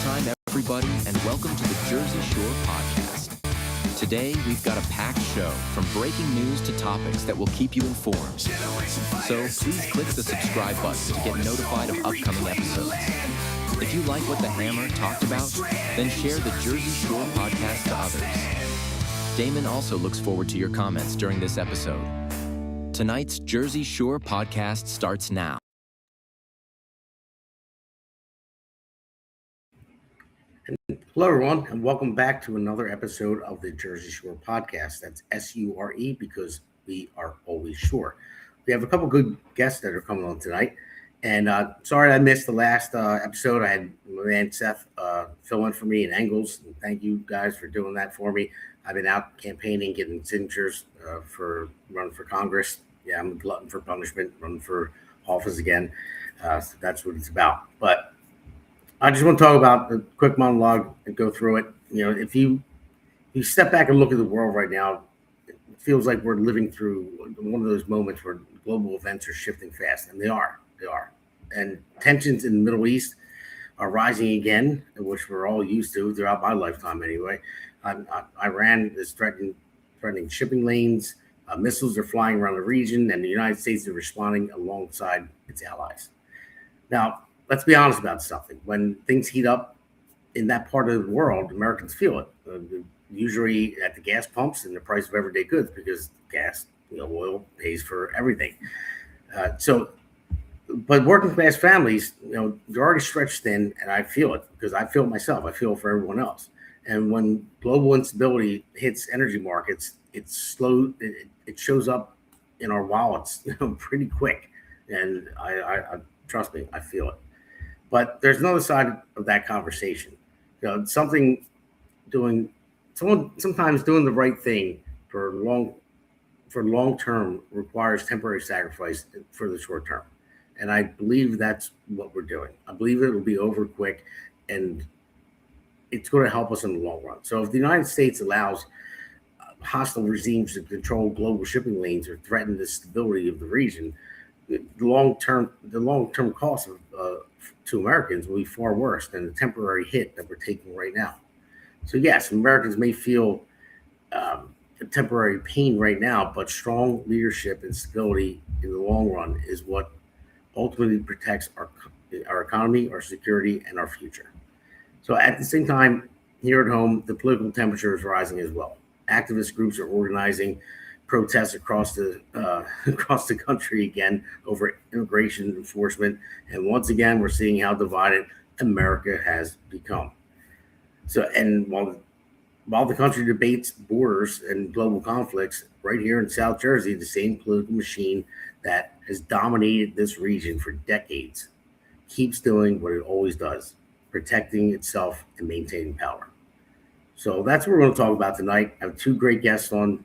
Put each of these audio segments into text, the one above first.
time, everybody, and welcome to the Jersey Shore Podcast. Today, we've got a packed show from breaking news to topics that will keep you informed. So please click the subscribe button to get notified of upcoming episodes. If you like what the Hammer talked about, then share the Jersey Shore Podcast to others. Damon also looks forward to your comments during this episode. Tonight's Jersey Shore Podcast starts now. Hello, everyone, and welcome back to another episode of the Jersey Shore Podcast. That's S-U-R-E because we are always sure. We have a couple good guests that are coming on tonight. And sorry I missed the last episode. I had my man Seth fill in for me in Angles. And thank you guys for doing that for me. I've been out campaigning, getting signatures for running for Congress. Yeah, I'm a glutton for punishment, running for office again. So that's what it's about. But I just want to talk about a quick monologue and go through it. You know, if you step back and look at the world right now, it feels like we're living through one of those moments where global events are shifting fast, and they are. And tensions in the Middle East are rising again, which we're all used to throughout my lifetime anyway. Iran is threatening shipping lanes. Missiles are flying around the region, and the United States is responding alongside its allies. Now, let's be honest about something. When things heat up in that part of the world, Americans feel it. Usually at the gas pumps and the price of everyday goods, because gas, oil pays for everything. But working class families, they're already stretched thin, and I feel it because I feel it myself. I feel it for everyone else. And when global instability hits energy markets, it's slow. It shows up in our wallets, pretty quick. And I trust me, I feel it. But there's another side of that conversation. Sometimes doing the right thing for long term requires temporary sacrifice for the short term. And I believe that's what we're doing. I believe it will be over quick, and it's going to help us in the long run. So if the United States allows hostile regimes to control global shipping lanes or threaten the stability of the region, the long-term cost to Americans will be far worse than the temporary hit that we're taking right now. So yes, Americans may feel a temporary pain right now, but strong leadership and stability in the long run is what ultimately protects our economy, our security, and our future. So at the same time, here at home, the political temperature is rising as well. Activist groups are organizing protests across the country again over immigration enforcement, and once again, we're seeing how divided America has become. So, and while the country debates borders and global conflicts, right here in South Jersey, the same political machine that has dominated this region for decades keeps doing what it always does, protecting itself and maintaining power. So that's what we're going to talk about tonight. I have two great guests on,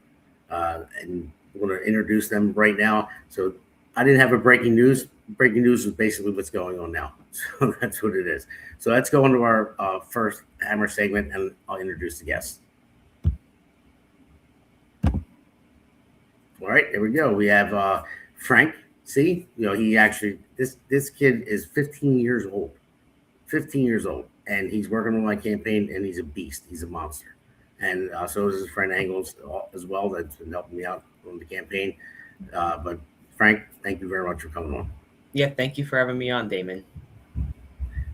and we're going to introduce them right now. So I didn't have a breaking news. Breaking news is basically what's going on now. So that's what it is. So let's go into our first Hammer segment, and I'll introduce the guests. All right, here we go. We have Frank. See, he actually, this kid is 15 years old. 15 years old. And he's working on my campaign, and he's a beast. He's a monster. And so is his friend Angles as well, that's been helping me out on the campaign. But Frank, thank you very much for coming on. Yeah, thank you for having me on, Damon.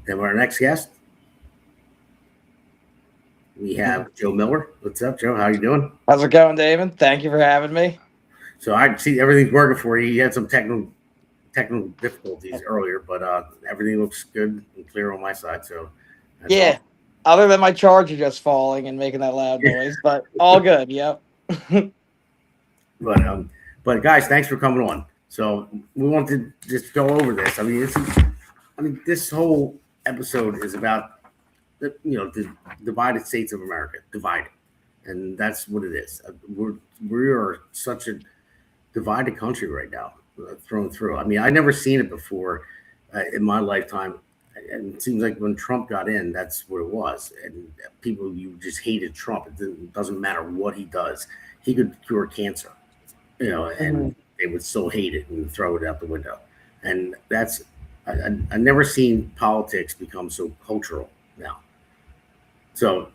Then our next guest, we have Joe Miller. What's up, Joe? How you doing? How's it going, Damon? Thank you for having me. So I see everything's working for you. You had some technical difficulties earlier, but everything looks good and clear on my side. So yeah, other than my charger just falling and making that loud noise, but all good. Yep. But guys, thanks for coming on. So we want to just go over this. I mean, this whole episode is about the divided states of America, divided, and that's what it is. We are such a divided country right now, thrown through. I mean, I've never seen it before in my lifetime. And it seems like when Trump got in, that's what it was. And people, you just hated Trump. It doesn't matter what he does. He could cure cancer, and they would still hate it and throw it out the window. And that's, I've never seen politics become so cultural now. So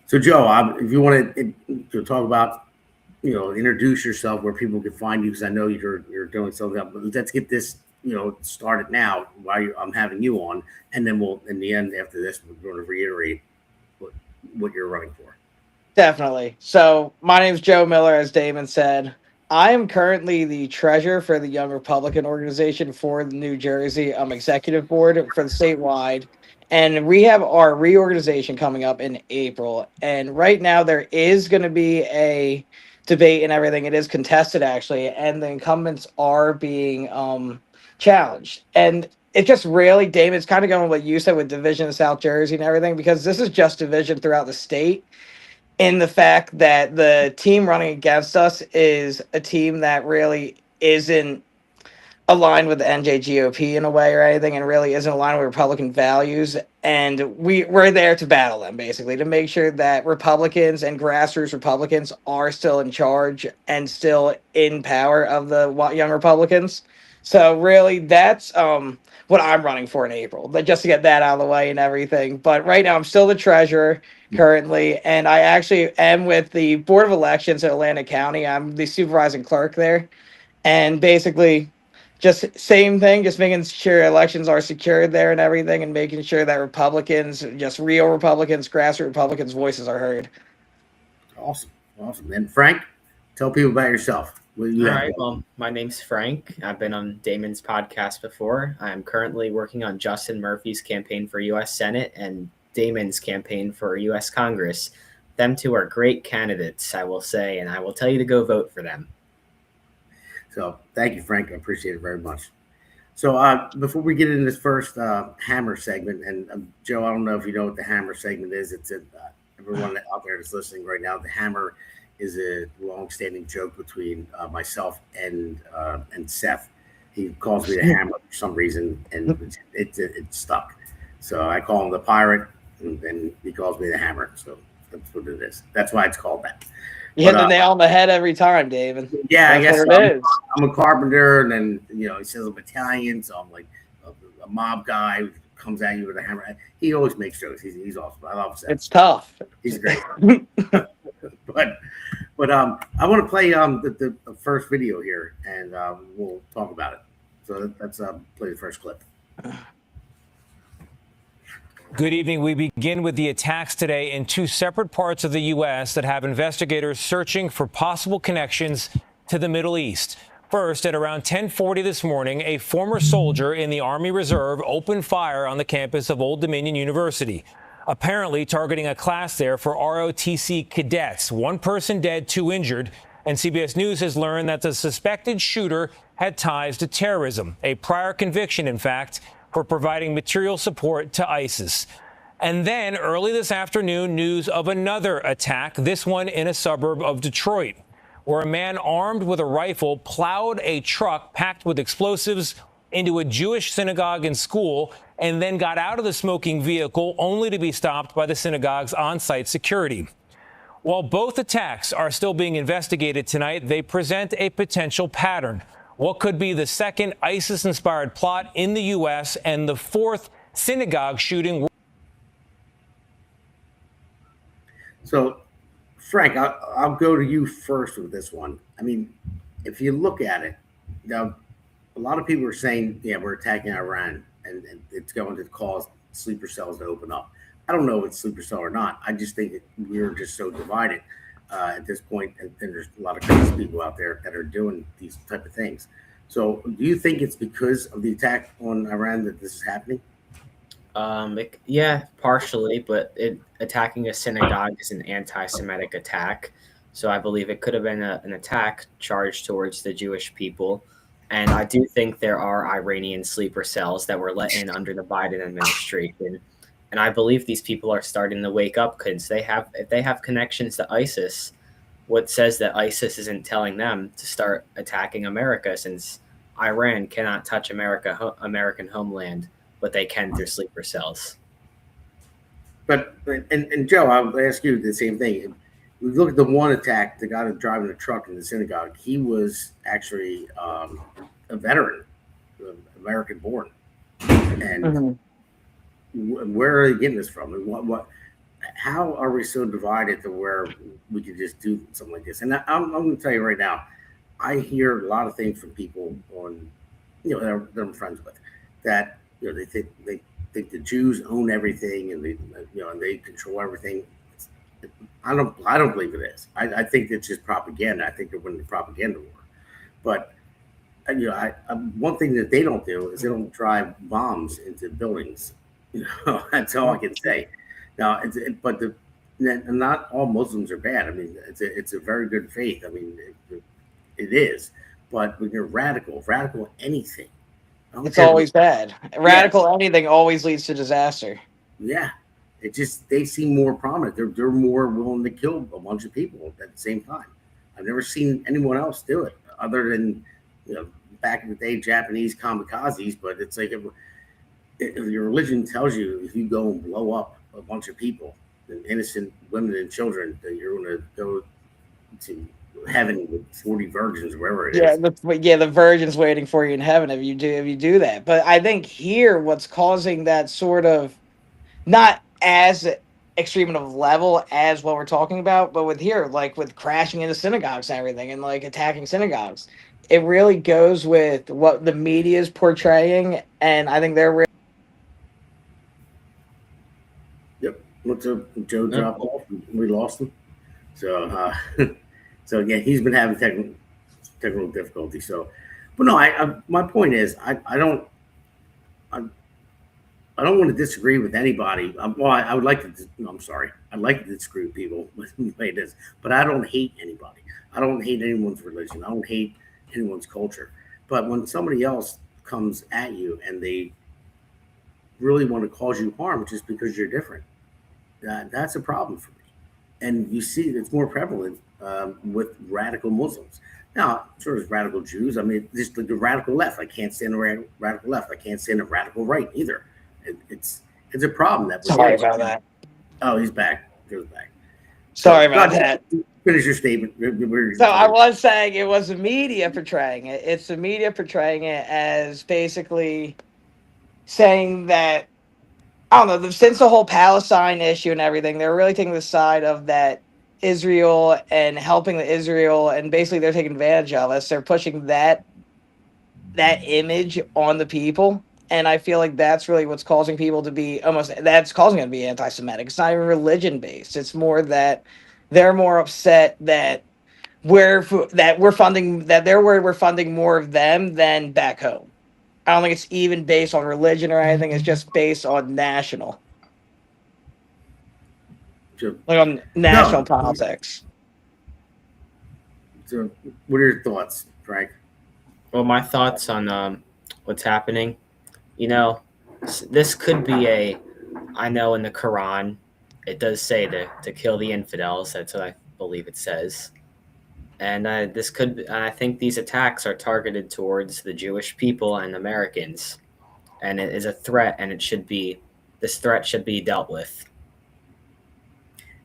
Joe, if you want to talk about, introduce yourself where people can find you, because I know you're doing something else. But let's get this, started now while I'm having you on, and then we'll, in the end, after this, we're going to reiterate what you're running for. Definitely. So my name's Joe Miller, as Damon said. I am currently the treasurer for the Young Republican organization for the New Jersey executive board for the statewide. And we have our reorganization coming up in April. And right now there is going to be a debate and everything. It is contested, actually. And the incumbents are being challenged. And it just really, Damon, it's kind of going with what you said with division of South Jersey and everything, because this is just division throughout the state, in the fact that the team running against us is a team that really isn't aligned with the NJGOP in a way or anything, and really isn't aligned with Republican values. And we're there to battle them, basically, to make sure that Republicans and grassroots Republicans are still in charge and still in power of the Young Republicans. So really, that's what I'm running for in April, but just to get that out of the way and everything. But right now, I'm still the treasurer currently, and I actually am with the Board of Elections at Atlantic County. I'm the supervising clerk there, and basically just same thing, just making sure elections are secured there and everything, and making sure that Republicans, just real Republicans, grassroots Republicans' voices are heard. Awesome. And Frank, tell people about yourself. All right. Well, my name's Frank. I've been on Damon's podcast before. I'm currently working on Justin Murphy's campaign for U.S. Senate and Damon's campaign for U.S. Congress. Them two are great candidates, I will say, and I will tell you to go vote for them. So thank you, Frank. I appreciate it very much. So before we get into this first Hammer segment, and Joe, I don't know if you know what the Hammer segment is. It's everyone out there that's listening right now. The Hammer is a long-standing joke between myself and Seth. He calls me the Hammer for some reason, and it's stuck. So I call him the Pirate, and then he calls me the Hammer. So that's what it is. That's why it's called that. You hit the nail on the head every time, David. Yeah, I guess what it is. I'm a carpenter, and then he says I'm Italian, so I'm like a mob guy who comes at you with a hammer. He always makes jokes. He's awesome. I love Seth. It's tough. He's great. But I want to play the first video here, and we'll talk about it. So let's play the first clip. Good evening. We begin with the attacks today in two separate parts of the U.S. that have investigators searching for possible connections to the Middle East. First, at around 10:40 this morning, a former soldier in the Army Reserve opened fire on the campus of Old Dominion University, apparently targeting a class there for ROTC cadets. One person dead, two injured, and CBS News has learned that the suspected shooter had ties to terrorism, a prior conviction, in fact, for providing material support to ISIS. And then early this afternoon, news of another attack, this one in a suburb of Detroit, where a man armed with a rifle plowed a truck packed with explosives into a Jewish synagogue and school, and then got out of the smoking vehicle only to be stopped by the synagogue's on-site security. While both attacks are still being investigated tonight, they present a potential pattern. What could be the second ISIS-inspired plot in the U.S. and the fourth synagogue shooting? So, Frank, I'll go to you first with this one. I mean, if you look at it, now, a lot of people are saying, yeah, we're attacking Iran, and it's going to cause sleeper cells to open up. I don't know if it's sleeper cell or not. I just think we're just so divided at this point, and there's a lot of crazy people out there that are doing these type of things. So do you think it's because of the attack on Iran that this is happening? Yeah, partially, but attacking a synagogue is an anti-Semitic attack. So I believe it could have been an attack charged towards the Jewish people. And I do think there are Iranian sleeper cells that were let in under the Biden administration. And I believe these people are starting to wake up because if they have connections to ISIS, what says that ISIS isn't telling them to start attacking America, since Iran cannot touch American homeland, but they can through sleeper cells. But Joe, I'll ask you the same thing. We look at the one attack, the guy that driving a truck in the synagogue. He was actually a veteran, American born, and where are they getting this from? And how are we so divided to where we could just do something like this? And I'm going to tell you right now, I hear a lot of things from people on, that I'm friends with, that they think the Jews own everything and and they control everything. I don't believe it is. I think it's just propaganda. I think they're winning the propaganda war. But one thing that they don't do is they don't drive bombs into buildings. That's all I can say. Now, not all Muslims are bad. I mean, it's a very good faith. I mean, it is. But when you're radical anything, it's always bad. Radical anything always leads to disaster. Yeah, they seem more prominent. They're more willing to kill a bunch of people at the same time. I've never seen anyone else do it other than back in the day Japanese kamikazes. But it's like if your religion tells you if you go and blow up a bunch of people, innocent women and children, that you're going to go to heaven with 40 virgins, wherever it is. The virgin's waiting for you in heaven if you do that. But I think here what's causing that sort of, not as extreme of level as what we're talking about, but with here, like with crashing into synagogues and everything and like attacking synagogues, it really goes with what the media is portraying, and I think they're What's up? Joe dropped off. We lost him. So, so again, he's been having technical difficulty. So, but no, my point is, I don't want to disagree with anybody. Well, I would like to. No, I'm sorry. I'd like to disagree with people with the way it is, but I don't hate anybody. I don't hate anyone's religion. I don't hate anyone's culture. But when somebody else comes at you and they really want to cause you harm just because you're different, that's a problem for me. And you see it's more prevalent with radical Muslims. Now, sure, there's radical Jews. I mean, just the radical left. I can't stand the radical left. I can't stand the radical right either. It's a problem. Sorry about that. Oh, he's back. Joe's back. Sorry about that. Finish your statement. So I was saying it was the media portraying it. It's the media portraying it as basically saying that, I don't know, since the whole Palestine issue and everything, they're really taking the side of that Israel and helping the Israel, and basically they're taking advantage of us. They're pushing that image on the people. And I feel like that's really what's causing people to be that's causing it to be anti-Semitic. It's not even religion-based. It's more that they're more upset that we're funding more of them than back home. I don't think it's even based on religion or anything. It's just based on national. Sure. Like on national politics. So what are your thoughts, Frank? Well, my thoughts on what's happening, this could be I know in the Quran, it does say to kill the infidels. That's what I believe it says. And I think these attacks are targeted towards the Jewish people and Americans, and it is a threat, and this threat should be dealt with.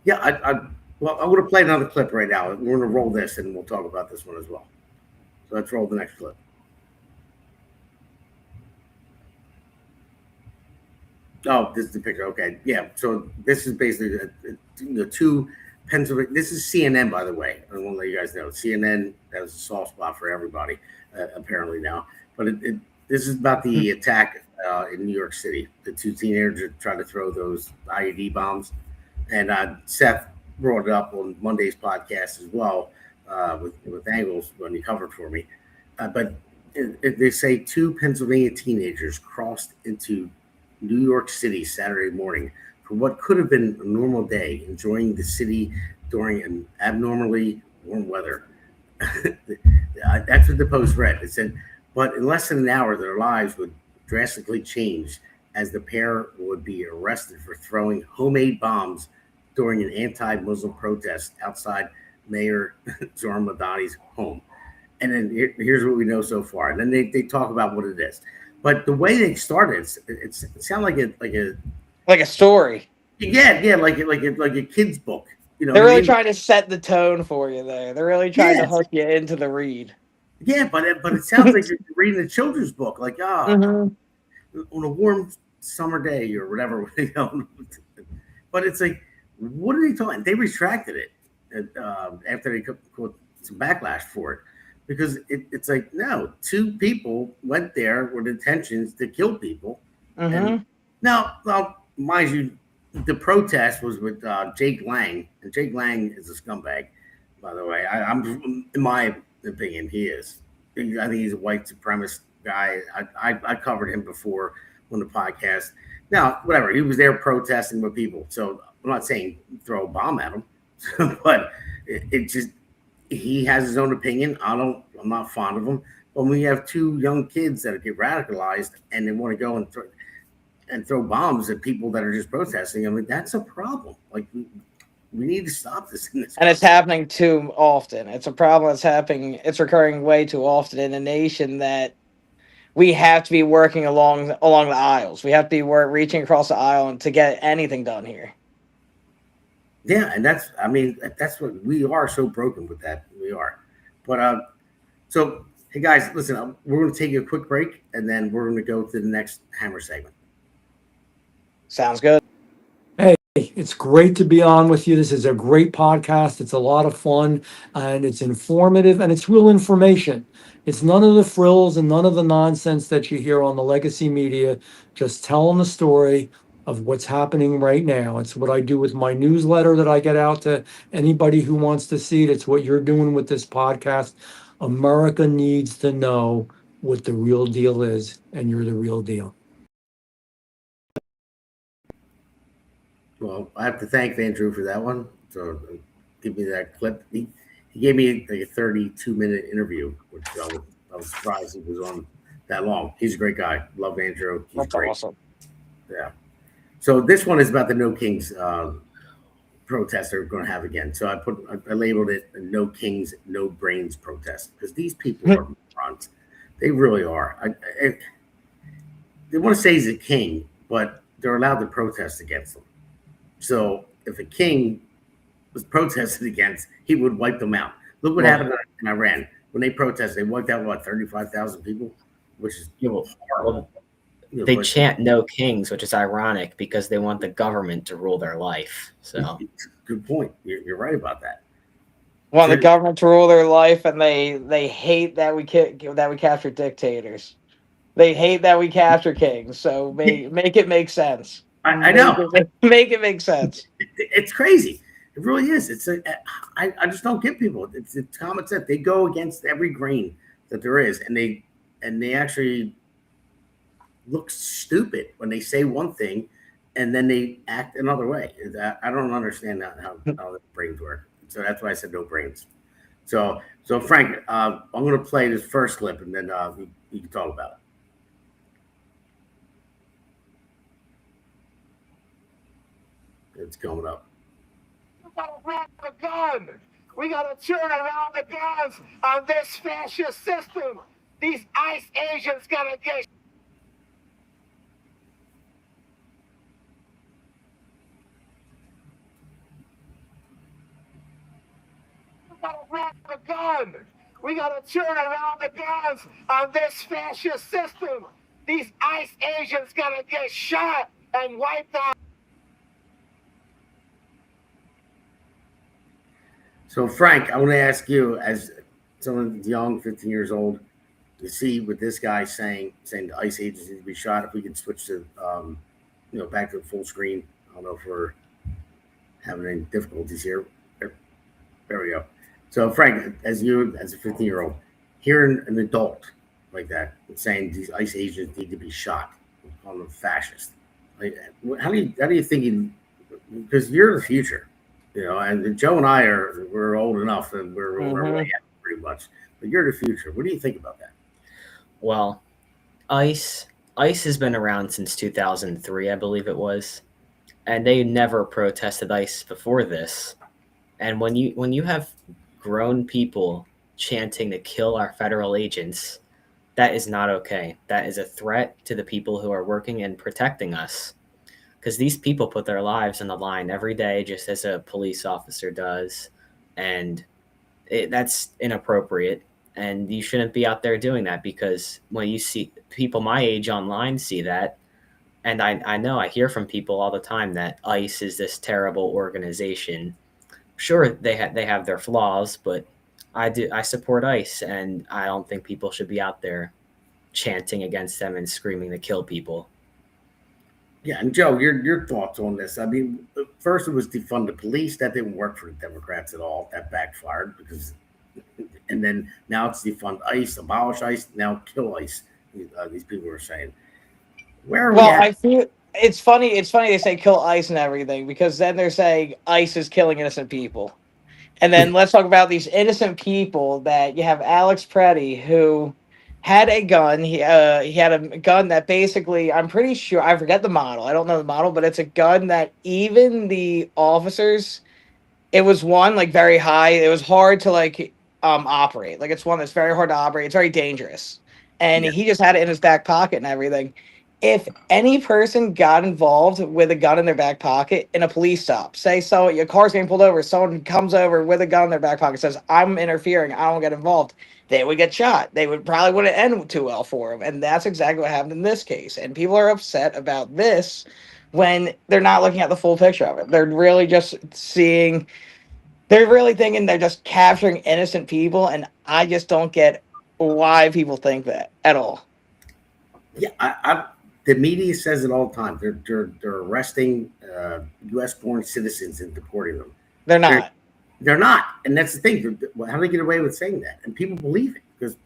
Yeah, I want to play another clip right now. We're going to roll this, and we'll talk about this one as well. So let's roll the next clip. Oh, this is the picture. Okay, yeah. So this is basically two Pennsylvania. This is CNN, by the way. I want to let you guys know. CNN, that was a soft spot for everybody, apparently now. But this is about the attack in New York City. The two teenagers tried to throw those IED bombs. And Seth brought it up on Monday's podcast as well with Angles when he covered for me. But they say two Pennsylvania teenagers crossed into New York City Saturday morning for what could have been a normal day, enjoying the city during an abnormally warm weather. That's what the Post read. It said, but in less than an hour, their lives would drastically change as the pair would be arrested for throwing homemade bombs during an anti-Muslim protest outside Mayor Zohar Madani's home. And then here's what we know so far. And then they talk about what it is. But the way they started, it sounded like a story. Yeah, like a kid's book. They're really trying to set the tone for you there. They're really trying to hook you into the read. Yeah, but it sounds like you're reading a children's book, like on a warm summer day or whatever. But it's like, What are they talking? They retracted it after they got some backlash for it, because it's like, no, two people went there with intentions to kill people. And now, well, mind you, the protest was with Jake Lang, and Jake Lang is a scumbag, by the way. I'm in my opinion, he is. I think he's a white supremacist guy. I covered him before on the podcast. Now, whatever, he was there protesting with people, so I'm not saying throw a bomb at him, but it just, he has his own opinion. I'm not fond of him. But when you have two young kids that get radicalized and they want to go and throw bombs at people that are just protesting, I mean, that's a problem. Like, we need to stop this. And it's happening too often. It's a problem that's happening. It's occurring way too often in a nation that we have to be working along the aisles. We have to be reaching across the aisle and to get anything done here. Yeah, and that's what we are, so broken with that. We are. But so, hey guys, listen, we're going to take a quick break, and then we're going to go to the next Hammer segment. Sounds good. Hey, it's great to be on with you. This is a great podcast. It's a lot of fun, and it's informative, and it's real information. It's none of the frills and none of the nonsense that you hear on the legacy media, just telling the story of what's happening right now. It's what I do with my newsletter that I get out to anybody who wants to see it. It's what you're doing with this podcast. America needs to know what the real deal is, and you're the real deal. Well, I have to thank Andrew for that one. So give me that clip. He gave me like a 32-minute interview, which I was surprised he was on that long. He's a great guy. Love Andrew. He's That's great. awesome. Yeah. So this one is about the No Kings protest they're going to have again. So I labeled it a No Kings, No Brains protest, because these people are morons. They really are. They want to say he's a king, but they're allowed to protest against them. So if a king was protested against, he would wipe them out. Look what happened in Iran. When they protested, they wiped out, 35,000 people? Which is horrible. They chant "No Kings," which is ironic because they want the government to rule their life. So, good point. You're right about that. Want the government to rule their life, and they hate that we capture dictators. They hate that we capture kings. So make it make sense. I know. Make it make sense. It's crazy. It really is. I just don't get people. It's common sense. They go against every grain that there is, and they actually look stupid when they say one thing and then they act another way. I don't understand how the brains work. So that's why I said no brains. So Frank, I'm going to play this first clip, and then we can talk about it. It's coming up. We gotta grab the gun. We gotta turn around the guns on this fascist system. These ICE agents gotta get. We gotta grab the gun. We gotta turn around the guns on this fascist system. These ICE agents gotta get shot and wiped out. So, Frank, I want to ask you, as someone young, 15 years old, to see what this guy saying the ICE agents need to be shot. If we can switch to, back to the full screen. I don't know if we're having any difficulties here. There we go. So, Frank, as a 15-year-old, hearing an adult like that saying these ICE agents need to be shot, calling them fascist, like, how do you think? Because you're the future. And Joe and we're old enough, and we're way ahead pretty much. But you're the future. What do you think about that? Well, ICE has been around since 2003, I believe it was, and they never protested ICE before this. And when you have grown people chanting to kill our federal agents, that is not okay. That is a threat to the people who are working and protecting us. Because these people put their lives on the line every day, just as a police officer does. And that's inappropriate. And you shouldn't be out there doing that, because when you see people my age online see that, And I know I hear from people all the time that ICE is this terrible organization. Sure, they have their flaws, but I support ICE, and I don't think people should be out there chanting against them and screaming to kill people. Yeah, and Joe, your thoughts on this? I mean, first it was defund the police. That didn't work for the Democrats at all. That backfired because, and then now it's defund ICE, abolish ICE, now kill ICE. These people are saying, where are we Well, at? I feel it's funny. It's funny they say kill ICE and everything, because then they're saying ICE is killing innocent people. And then let's talk about these innocent people that you have. Alex Preddy, who had a gun. He had a gun that basically, I'm pretty sure, I forget the model. I don't know the model, but it's a gun that even the officers, it was one like very high. It was hard to operate. Like, it's one that's very hard to operate. It's very dangerous. And Yeah. he just had it in his back pocket and everything. If any person got involved with a gun in their back pocket in a police stop, say so your car's getting pulled over, someone comes over with a gun in their back pocket, says, I'm interfering, I don't get involved, they would get shot. They would probably wouldn't end too well for them. And that's exactly what happened in this case. And people are upset about this when they're not looking at the full picture of it. They're really just seeing, they're really thinking they're just capturing innocent people. And I just don't get why people think that at all. Yeah, the media says it all the time. They're arresting U.S. born citizens and deporting them. They're not. They're not, and that's the thing. How do they get away with saying that? And people believe it because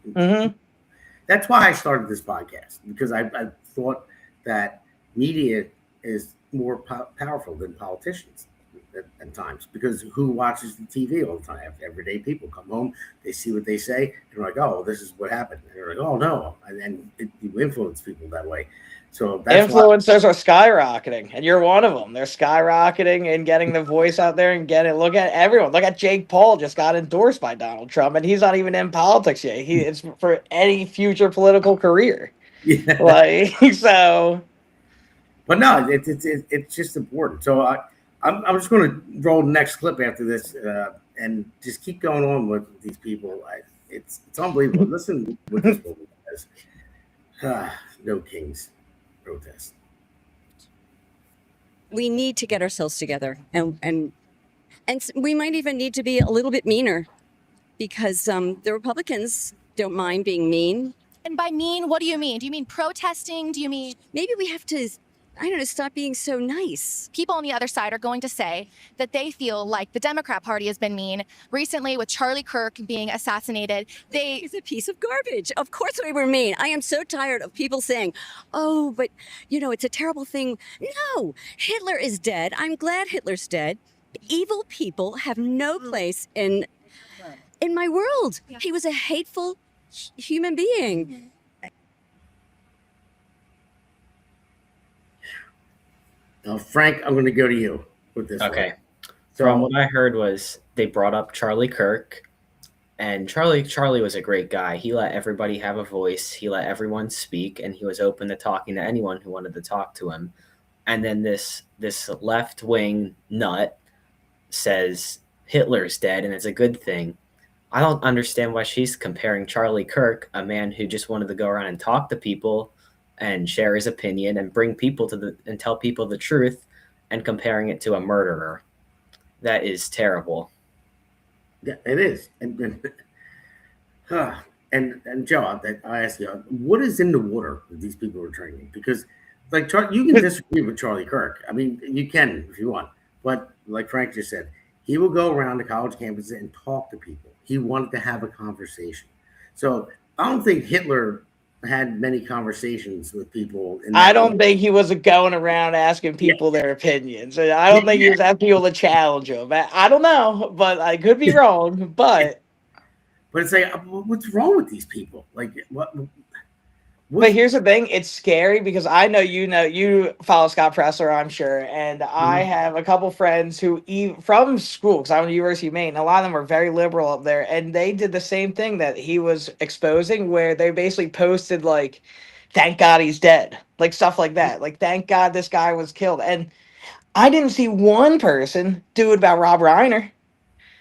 that's why I started this podcast, because I thought that media is more powerful than politicians at times, because who watches the TV all the time? Everyday people come home, they see what they say, and they're like, "Oh, this is what happened." And they're like, "Oh no," and you influence people that way. So that's influencers are skyrocketing, and you're one of them. They're skyrocketing and getting the voice out there and getting. Look at everyone. Look at Jake Paul, just got endorsed by Donald Trump, and he's not even in politics yet. It's for any future political career. Yeah. Like, so. But no, it's just important. So I'm just going to roll the next clip after this and just keep going on with these people. It's unbelievable. Listen what this woman says. No kings protest. We need to get ourselves together, and we might even need to be a little bit meaner, because the Republicans don't mind being mean. And by mean, what do you mean? Do you mean protesting? Do you mean maybe we have to, I don't know, stop being so nice? people on the other side are going to say that they feel like the Democrat Party has been mean recently with Charlie Kirk being assassinated? He's a piece of garbage. Of course we were mean. I am so tired of people saying, oh, but, it's a terrible thing. No, Hitler is dead. I'm glad Hitler's dead. Evil people have no place in my world. He was a hateful human being. Frank, I'm going to go to you with this. Okay. One. From what I heard was they brought up Charlie Kirk, and Charlie was a great guy. He let everybody have a voice. He let everyone speak, and he was open to talking to anyone who wanted to talk to him. And then this left-wing nut says Hitler's dead, and it's a good thing. I don't understand why she's comparing Charlie Kirk, a man who just wanted to go around and talk to people and share his opinion and bring people and tell people the truth, and comparing it to a murderer. That is terrible. Yeah, it is. And Joe, I ask you, what is in the water that these people are drinking? Because you can disagree with Charlie Kirk. I mean, you can if you want, but like Frank just said, he will go around the college campuses and talk to people. He wanted to have a conversation. So I don't think Hitler had many conversations with people. I don't think he was going around asking people their opinions. I don't think he was asking people to challenge them. I don't know, but I could be wrong. But it's like, what's wrong with these people? Like, what? But here's the thing: it's scary because I know you follow Scott Presler, I'm sure, and I have a couple friends who from school, because I'm at the University of Maine. A lot of them are very liberal up there, and they did the same thing that he was exposing, where they basically posted like, "Thank God he's dead," like stuff like that, like "Thank God this guy was killed." And I didn't see one person do it about Rob Reiner.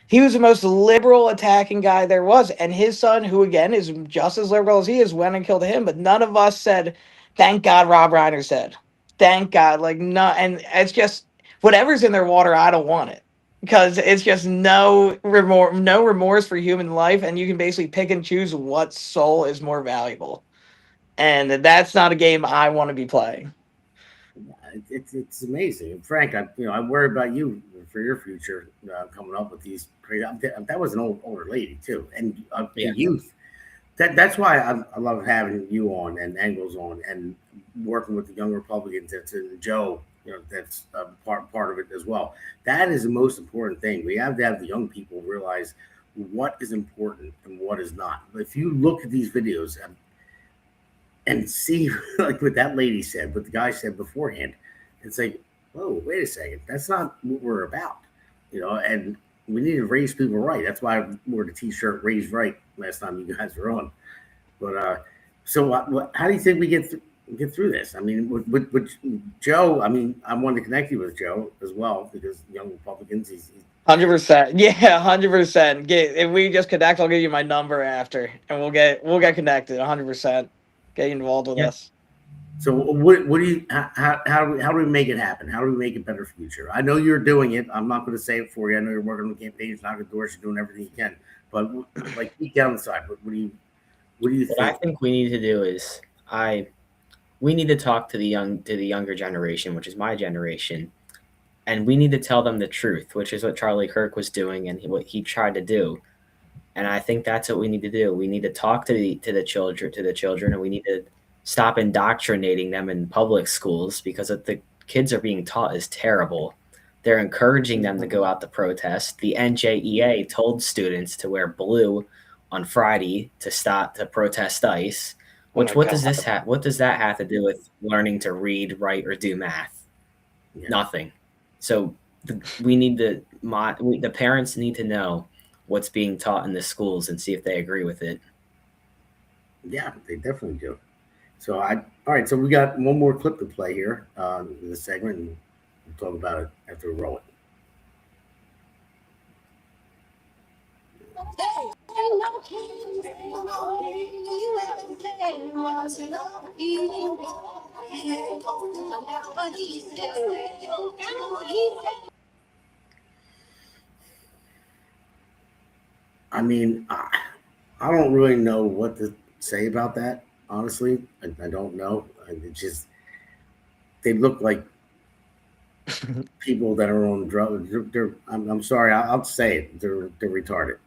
He was the most liberal attacking guy there was. And his son, who again is just as liberal as he is, went and killed him. But none of us said, thank God Rob Reiner's dead. Thank God. Like, no, and it's just whatever's in their water, I don't want it. Because it's just no remorse for human life, and you can basically pick and choose what soul is more valuable. And that's not a game I want to be playing. It's amazing. And Frank, I worry about you for your future coming up with these crazy. That was an older lady too, and Yeah. the youth. That's why I love having you on and Angles on and working with the young Republicans. And Joe, that's part of it as well. That is the most important thing. We have to have the young people realize what is important and what is not. If you look at these videos and see like what that lady said, what the guy said beforehand, it's like, whoa, wait a second, that's not what we're about, and we need to raise people right. That's why I wore the t-shirt "Raised Right" last time you guys were on. But so how do you think we get through this? I mean, with Joe, I mean, I wanted to connect you with Joe as well because young Republicans, he's 100%. Yeah, 100%. If we just connect, I'll give you my number after, and we'll get connected. 100%. Get involved with us. So what do you how do we make it happen? How do we make a better future? I know you're doing it. I'm not going to say it for you. I know you're working on campaigns, knocking doors, you're doing everything you can. But like deep down inside, what do you think? What I think we need to do is we need to talk to the younger generation, which is my generation, and we need to tell them the truth, which is what Charlie Kirk was doing and what he tried to do. And I think that's what we need to do. We need to talk to the children, and we need to stop indoctrinating them in public schools because what the kids are being taught is terrible. They're encouraging them to go out to protest. The NJEA told students to wear blue on Friday to protest ICE. Which what does that have to do with learning to read, write, or do math? Yeah. Nothing. So the parents need to know what's being taught in the schools and see if they agree with it. Yeah, they definitely do. So all right. So we got one more clip to play here in this segment, and we'll talk about it after we roll it. I mean, I don't really know what to say about that. Honestly, I don't know. It just they look like people that are on drugs. I'm sorry, I'll say it. They're retarded.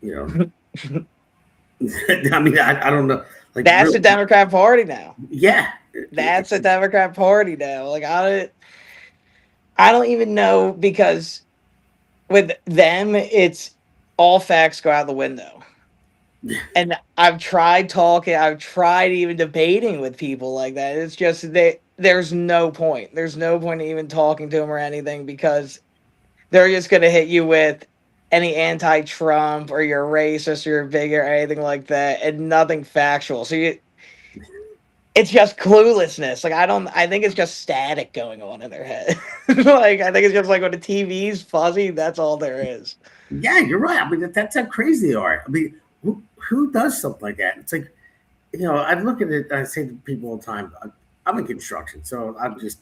I mean, I don't know. Like that's the Democrat Party now. Yeah, that's the Democrat Party now. Like I don't even know, because with them, it's all facts go out the window. And I've tried even debating with people like that. It's just there's no point. There's no point in even talking to them or anything, because they're just going to hit you with any anti-Trump or you're racist or you're bigot or anything like that, and nothing factual. So it's just cluelessness. Like I think it's just static going on in their head. Like I think it's just like when the TV's fuzzy, that's all there is. Yeah, you're right. I mean, that's how crazy they are. I mean, who does something like that? It's like, I look at it, I say to people all the time, I'm in construction, so I'm just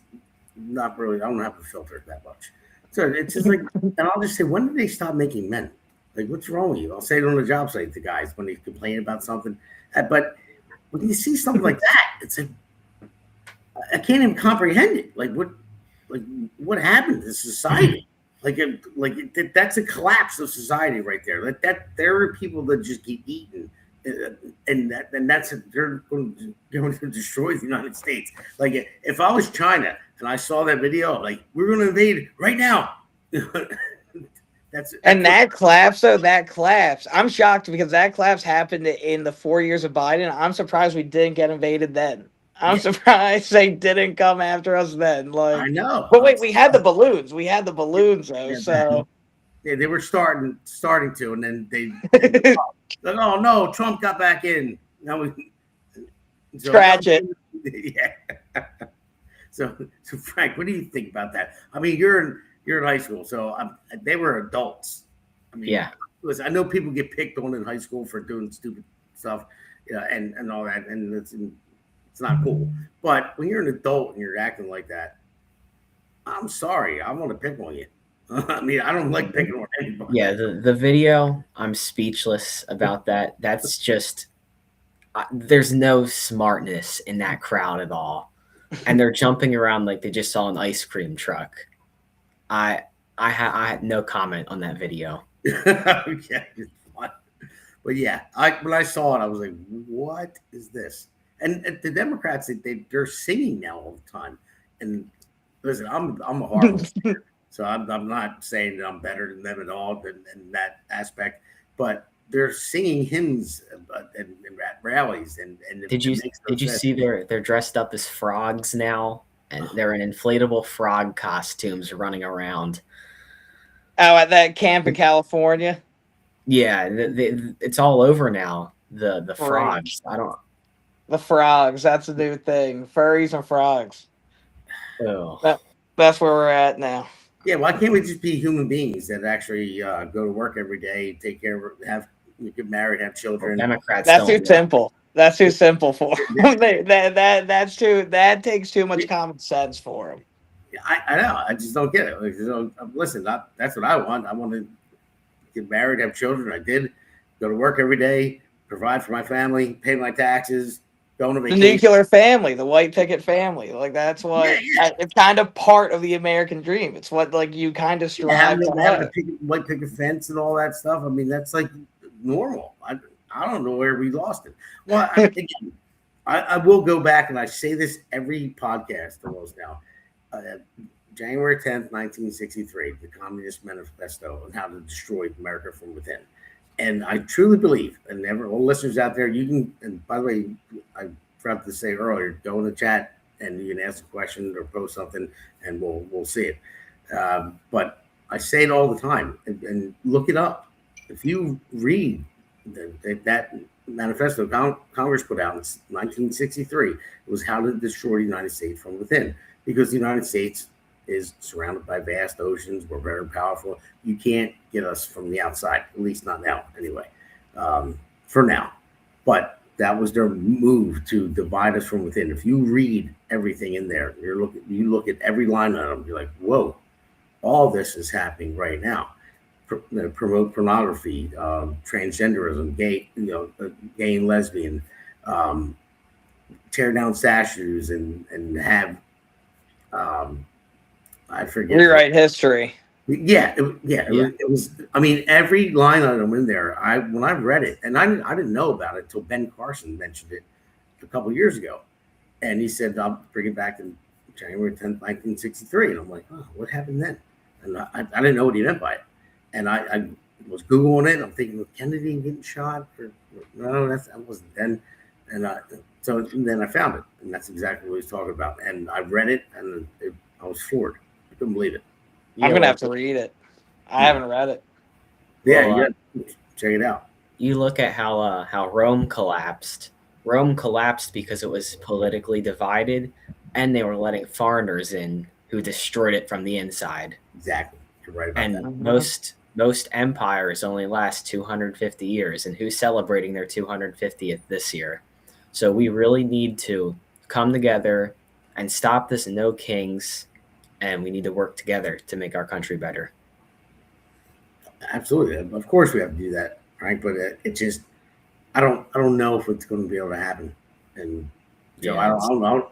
not really, I don't have a filter that much. So it's just like, and I'll just say, when did they stop making men? Like, what's wrong with you? I'll say it on the job site to guys when they complain about something. But when you see something like that, it's like, I can't even comprehend it. Like, what happened to society? That's a collapse of society right there. Like that, there are people that just keep eating, and they're going to destroy the United States. Like if I was China and I saw that video, like we're going to invade right now. That collapse. I'm shocked because that collapse happened in the 4 years of Biden. I'm surprised we didn't get invaded then. I'm surprised they didn't come after us then. Like, I know. But wait, we had the balloons. Though. So they were starting to, and then they like, oh no, Trump got back in. Now scratch it. Yeah. So Frank, what do you think about that? I mean, you're in high school, so they were adults. I mean, yeah. Listen, I know people get picked on in high school for doing stupid stuff, and all that, and it's It's not cool. But when you're an adult and you're acting like that, I'm sorry. I want to pick on you. I mean, I don't like picking on anybody. Yeah, the video, I'm speechless about that. That's just there's no smartness in that crowd at all, and they're jumping around like they just saw an ice cream truck. I had no comment on that video. Okay, but yeah, when I saw it, I was like, "What is this?" And the Democrats, they're singing now all the time. And listen, I'm a horrible singer, so I'm not saying that I'm better than them at all in that aspect. But they're singing hymns and rallies, and Did you see they're dressed up as frogs now, and they're in inflatable frog costumes running around. Oh, at that camp in California. Yeah, it's all over now. The frogs. The frogs. That's a new thing. Furries and frogs. Oh. That's where we're at now. Yeah, why can't we just be human beings that actually go to work every day, take care of, get married, have children? Well, Democrats. That's too simple. That's too simple for them. That takes too much common sense for them. I know. I just don't get it. Listen, that's what I want. I want to get married, have children. I did. Go to work every day, provide for my family, pay my taxes, go on a vacation. The nuclear family, the white picket family. Like, that's what it's kind of part of the American dream. It's what, like, you kind of strive to have. White picket fence and all that stuff. I mean, that's like normal. I don't know where we lost it. Well, I will go back, and I say this every podcast almost now. January 10th, 1963, the Communist Manifesto on how to destroy America from within. And I truly believe, and all listeners out there, you can, and by the way, I forgot to say earlier, go in the chat and you can ask a question or post something and we'll see it. But I say it all the time, and look it up. If you read that manifesto Congress put out in 1963, it was how to destroy the United States from within. Because the United States is surrounded by vast oceans. We're very powerful. You can't get us from the outside, at least not now, anyway, for now. But that was their move to divide us from within. If you read everything in there, you look at every line on them, you're like, whoa, all this is happening right now. Promote pornography, transgenderism, gay and lesbian, tear down statues and have I forget. Rewrite history. Yeah. It was. I mean, every line item in there. When I read it, and I didn't know about it until Ben Carson mentioned it a couple of years ago, and he said, "I'll bring it back in January 10th, 1963." And I'm like, "Oh, what happened then?" And I didn't know what he meant by it, and I was googling it. I'm thinking, Kennedy getting shot? No, that wasn't then. And so then I found it, and that's exactly what he's talking about. And I read it, and I was floored. I couldn't believe it. I'm gonna have to read it. I haven't read it. Yeah, well, check it out. You look at how Rome collapsed. Rome collapsed because it was politically divided, and they were letting foreigners in who destroyed it from the inside. Exactly, you're right about and that. And most empires only last 250 years, and who's celebrating their 250th this year? So we really need to come together and stop this no kings, and we need to work together to make our country better. Absolutely. Of course we have to do that, right? But it just, I don't know if it's going to be able to happen. And I don't know.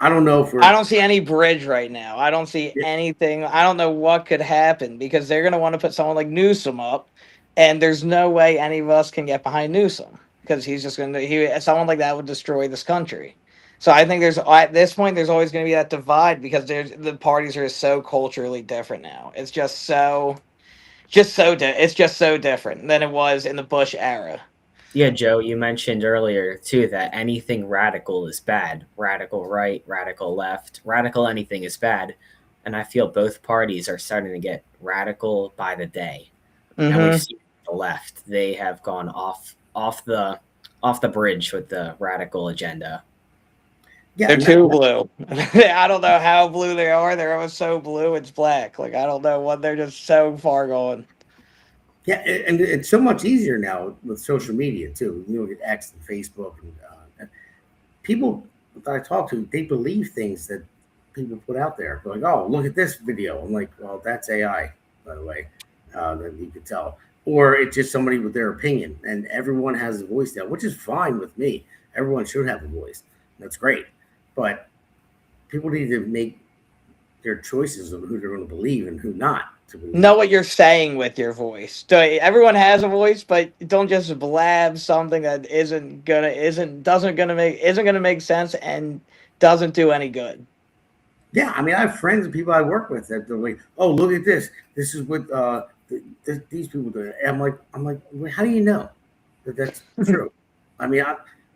I don't know if I don't see any bridge right now. I don't see anything. I don't know what could happen because they're going to want to put someone like Newsom up, and there's no way any of us can get behind Newsom because he's just going to, someone like that would destroy this country. So I think at this point, there's always going to be that divide because the parties are so culturally different now. It's just so different than it was in the Bush era. Yeah, Joe, you mentioned earlier, too, that anything radical is bad. Radical right, radical left, radical anything is bad. And I feel both parties are starting to get radical by the day. Mm-hmm. And we've seen the left. They have gone off the bridge with the radical agenda. Yeah, they're too blue. I don't know how blue they are. They're almost so blue it's black. Like, I don't know what, they're just so far gone. Yeah, and it's so much easier now with social media too. You know, X and Facebook, and people that I talk to, they believe things that people put out there. They're like, oh, look at this video. I'm like, well, that's AI, by the way, that you could tell. Or it's just somebody with their opinion, and everyone has a voice now, which is fine with me. Everyone should have a voice. That's great. But people need to make their choices of who they're going to believe and who not to believe. Know what you're saying with your voice. Everyone has a voice, but don't just blab something that isn't gonna make sense and doesn't do any good. Yeah, I mean, I have friends and people I work with that they're like, "Oh, look at this. This is what these people do." And I'm like, well, how do you know that that's true? I mean,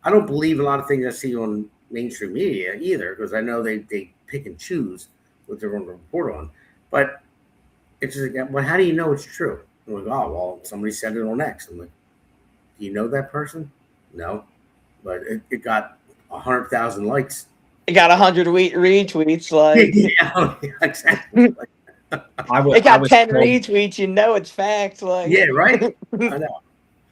I don't believe a lot of things I see on mainstream media either, because I know they pick and choose what they're going to report on. But it's just like, well, how do you know it's true? I'm like, oh, well, somebody said it on X. I'm like, do you know that person? No, but it got 100,000 likes. It got 100 retweets. Like, yeah, exactly. It got 10 retweets. You know it's fact. Like, yeah, right. I know.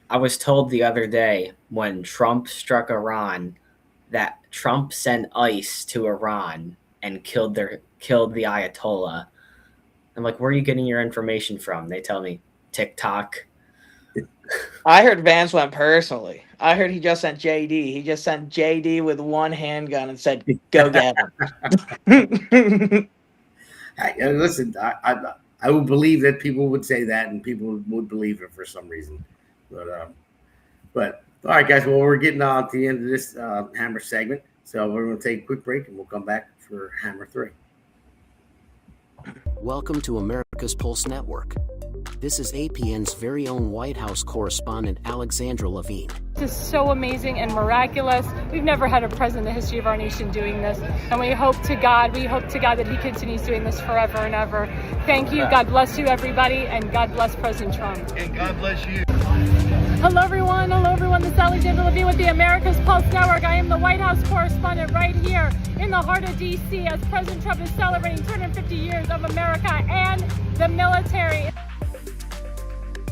I was told the other day when Trump struck Iran that Trump sent ICE to Iran and killed the Ayatollah. I'm like, where are you getting your information from? They tell me TikTok. I heard Vance went personally. I heard he just sent JD. He just sent JD with one handgun and said, "Go get him." Listen, I would believe that people would say that, and people would believe it for some reason. But all right, guys. Well, we're getting on to the end of this Hammer segment, so we're going to take a quick break, and we'll come back for Hammer 3. Welcome to America's Pulse Network. This is APN's very own White House correspondent, Alexandra Levine. This is so amazing and miraculous. We've never had a president in the history of our nation doing this. And we hope to God that he continues doing this forever and ever. Thank you. God bless you, everybody. And God bless President Trump. And God bless you. Hello, everyone. This is Alexandra Levine with the America's Pulse Network. I am the White House correspondent right here in the heart of D.C. as President Trump is celebrating 250 years of America and the military.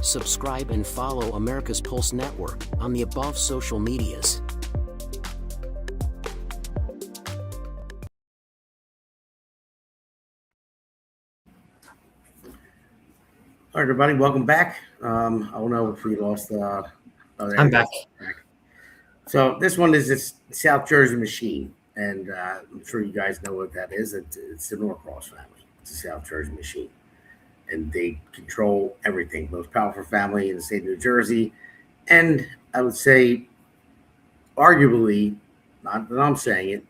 Subscribe and follow America's Pulse Network on the above social medias. All right, everybody, welcome back. I don't know if we lost. I'm back. So this one is this South Jersey machine, and I'm sure you guys know what that is. It's the Norcross family. It's a South Jersey machine, and they control everything. Most powerful family in the state of New Jersey, and I would say, arguably, not that I'm saying it,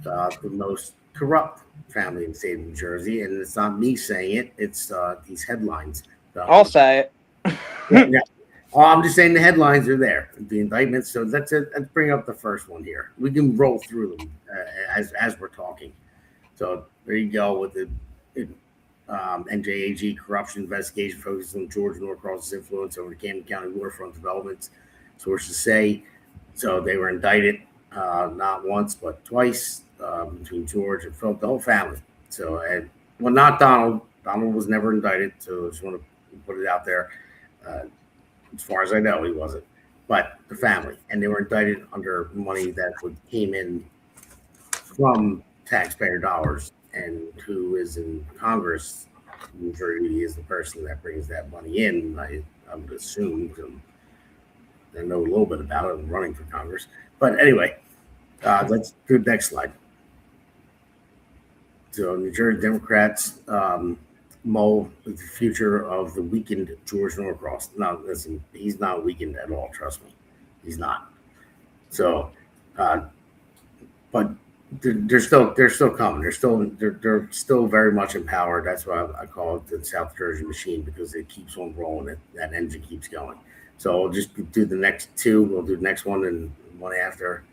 the most corrupt family in the state of New Jersey, and it's not me saying it. It's these headlines. I'll say it. Yeah. Oh, I'm just saying the headlines are there, the indictments. So let's bring up the first one here. We can roll through them as we're talking. So there you go with the NJAG corruption investigation focused on George Norcross's influence over the Camden County waterfront developments. Sources say so they were indicted not once but twice between George and Philip, the whole family. So not Donald. Donald was never indicted. So I just want to put it out there. As far as I know, he wasn't, but the family, and they were indicted under money that came in from taxpayer dollars, and who is in Congress. New Jersey is the person that brings that money in. I would assume, I know a little bit about it. I'm running for Congress, but anyway, let's do the next slide. So New Jersey Democrats mull the future of the weakened George Norcross. No, listen, he's not weakened at all. Trust me, he's not. So, but they're still coming. They're still very much in power. That's why I call it the South Jersey machine, because it keeps on rolling. That engine keeps going. So we'll just do the next two. We'll do the next one and one after.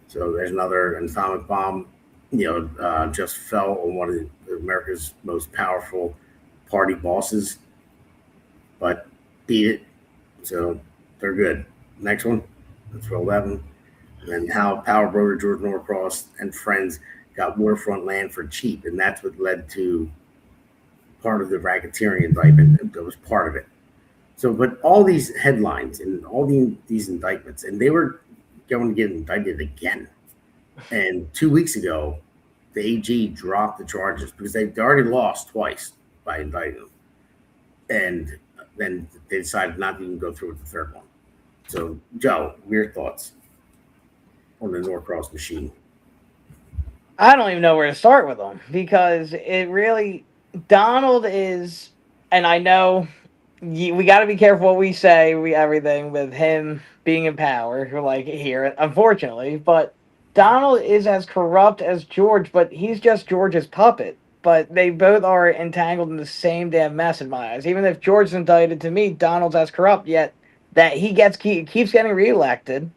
So there's another atomic bomb. Just fell on one of America's most powerful party bosses, but beat it. So they're good. Next one, let's roll that one. And how power broker George Norcross and friends got waterfront land for cheap, and that's what led to part of the racketeering indictment. That was part of it. So, but all these headlines and all these indictments, and they were going to get indicted again. And 2 weeks ago, the AG dropped the charges because they already lost twice by indicting them. And then they decided not to even go through with the third one. So, Joe, your thoughts on the Norcross machine? I don't even know where to start with them because it really, Donald is, and I know we got to be careful what we say, everything with him being in power, like here, unfortunately, but Donald is as corrupt as George, but he's just George's puppet. But they both are entangled in the same damn mess in my eyes. Even if George's indicted, to me, Donald's as corrupt, yet that he keeps getting reelected.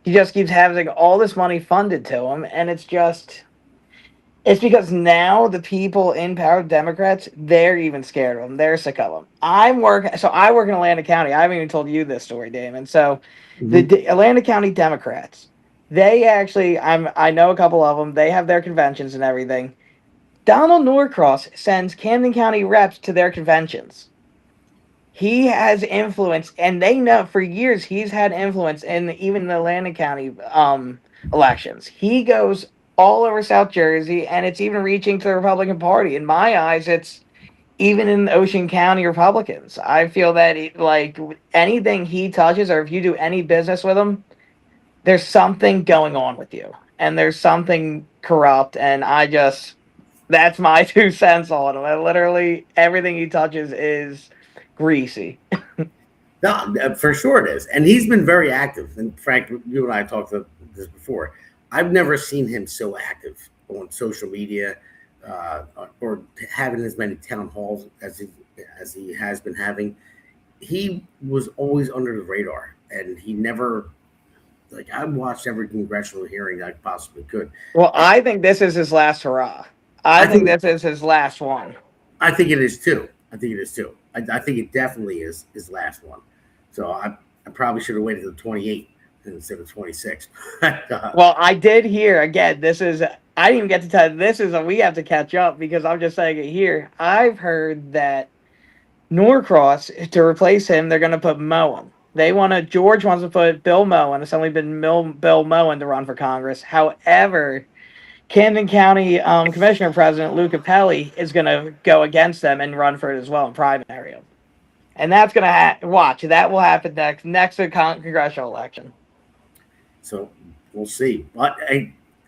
He just keeps having all this money funded to him, and it's because now the people in power, Democrats, they're even scared of him. They're sick of him. I work in Atlantic County. I haven't even told you this story, Damon. So the Atlantic County Democrats, they actually, I know a couple of them. They have their conventions and everything. Donald Norcross sends Camden County reps to their conventions. He has influence, and they know for years he's had influence in even the Atlantic County elections. He goes all over South Jersey, and it's even reaching to the Republican Party. In my eyes, it's even in Ocean County Republicans. I feel that anything he touches, or if you do any business with him, there's something going on with you, and there's something corrupt, and that's my 2 cents on him. Literally everything he touches is greasy. No, for sure it is. And he's been very active. And Frank, you and I talked about this before. I've never seen him so active on social media or having as many town halls as he has been having. He was always under the radar, and he never, I watched every congressional hearing I possibly could. Well, I think this is his last hurrah. I think this is his last one. I think it is too. I think it definitely is his last one. So I probably should have waited till 28 instead of 26. Well, I did hear, again, I didn't even get to tell you, we have to catch up because I'm just saying it here. I've heard that Norcross, to replace him, they're going to put Moen. George wants to put Bill Moen. It's only been Bill Moen to run for Congress. However, Camden County Commissioner President Lou Capelli is going to go against them and run for it as well in primary. And that's going to that will happen next congressional election. So we'll see. But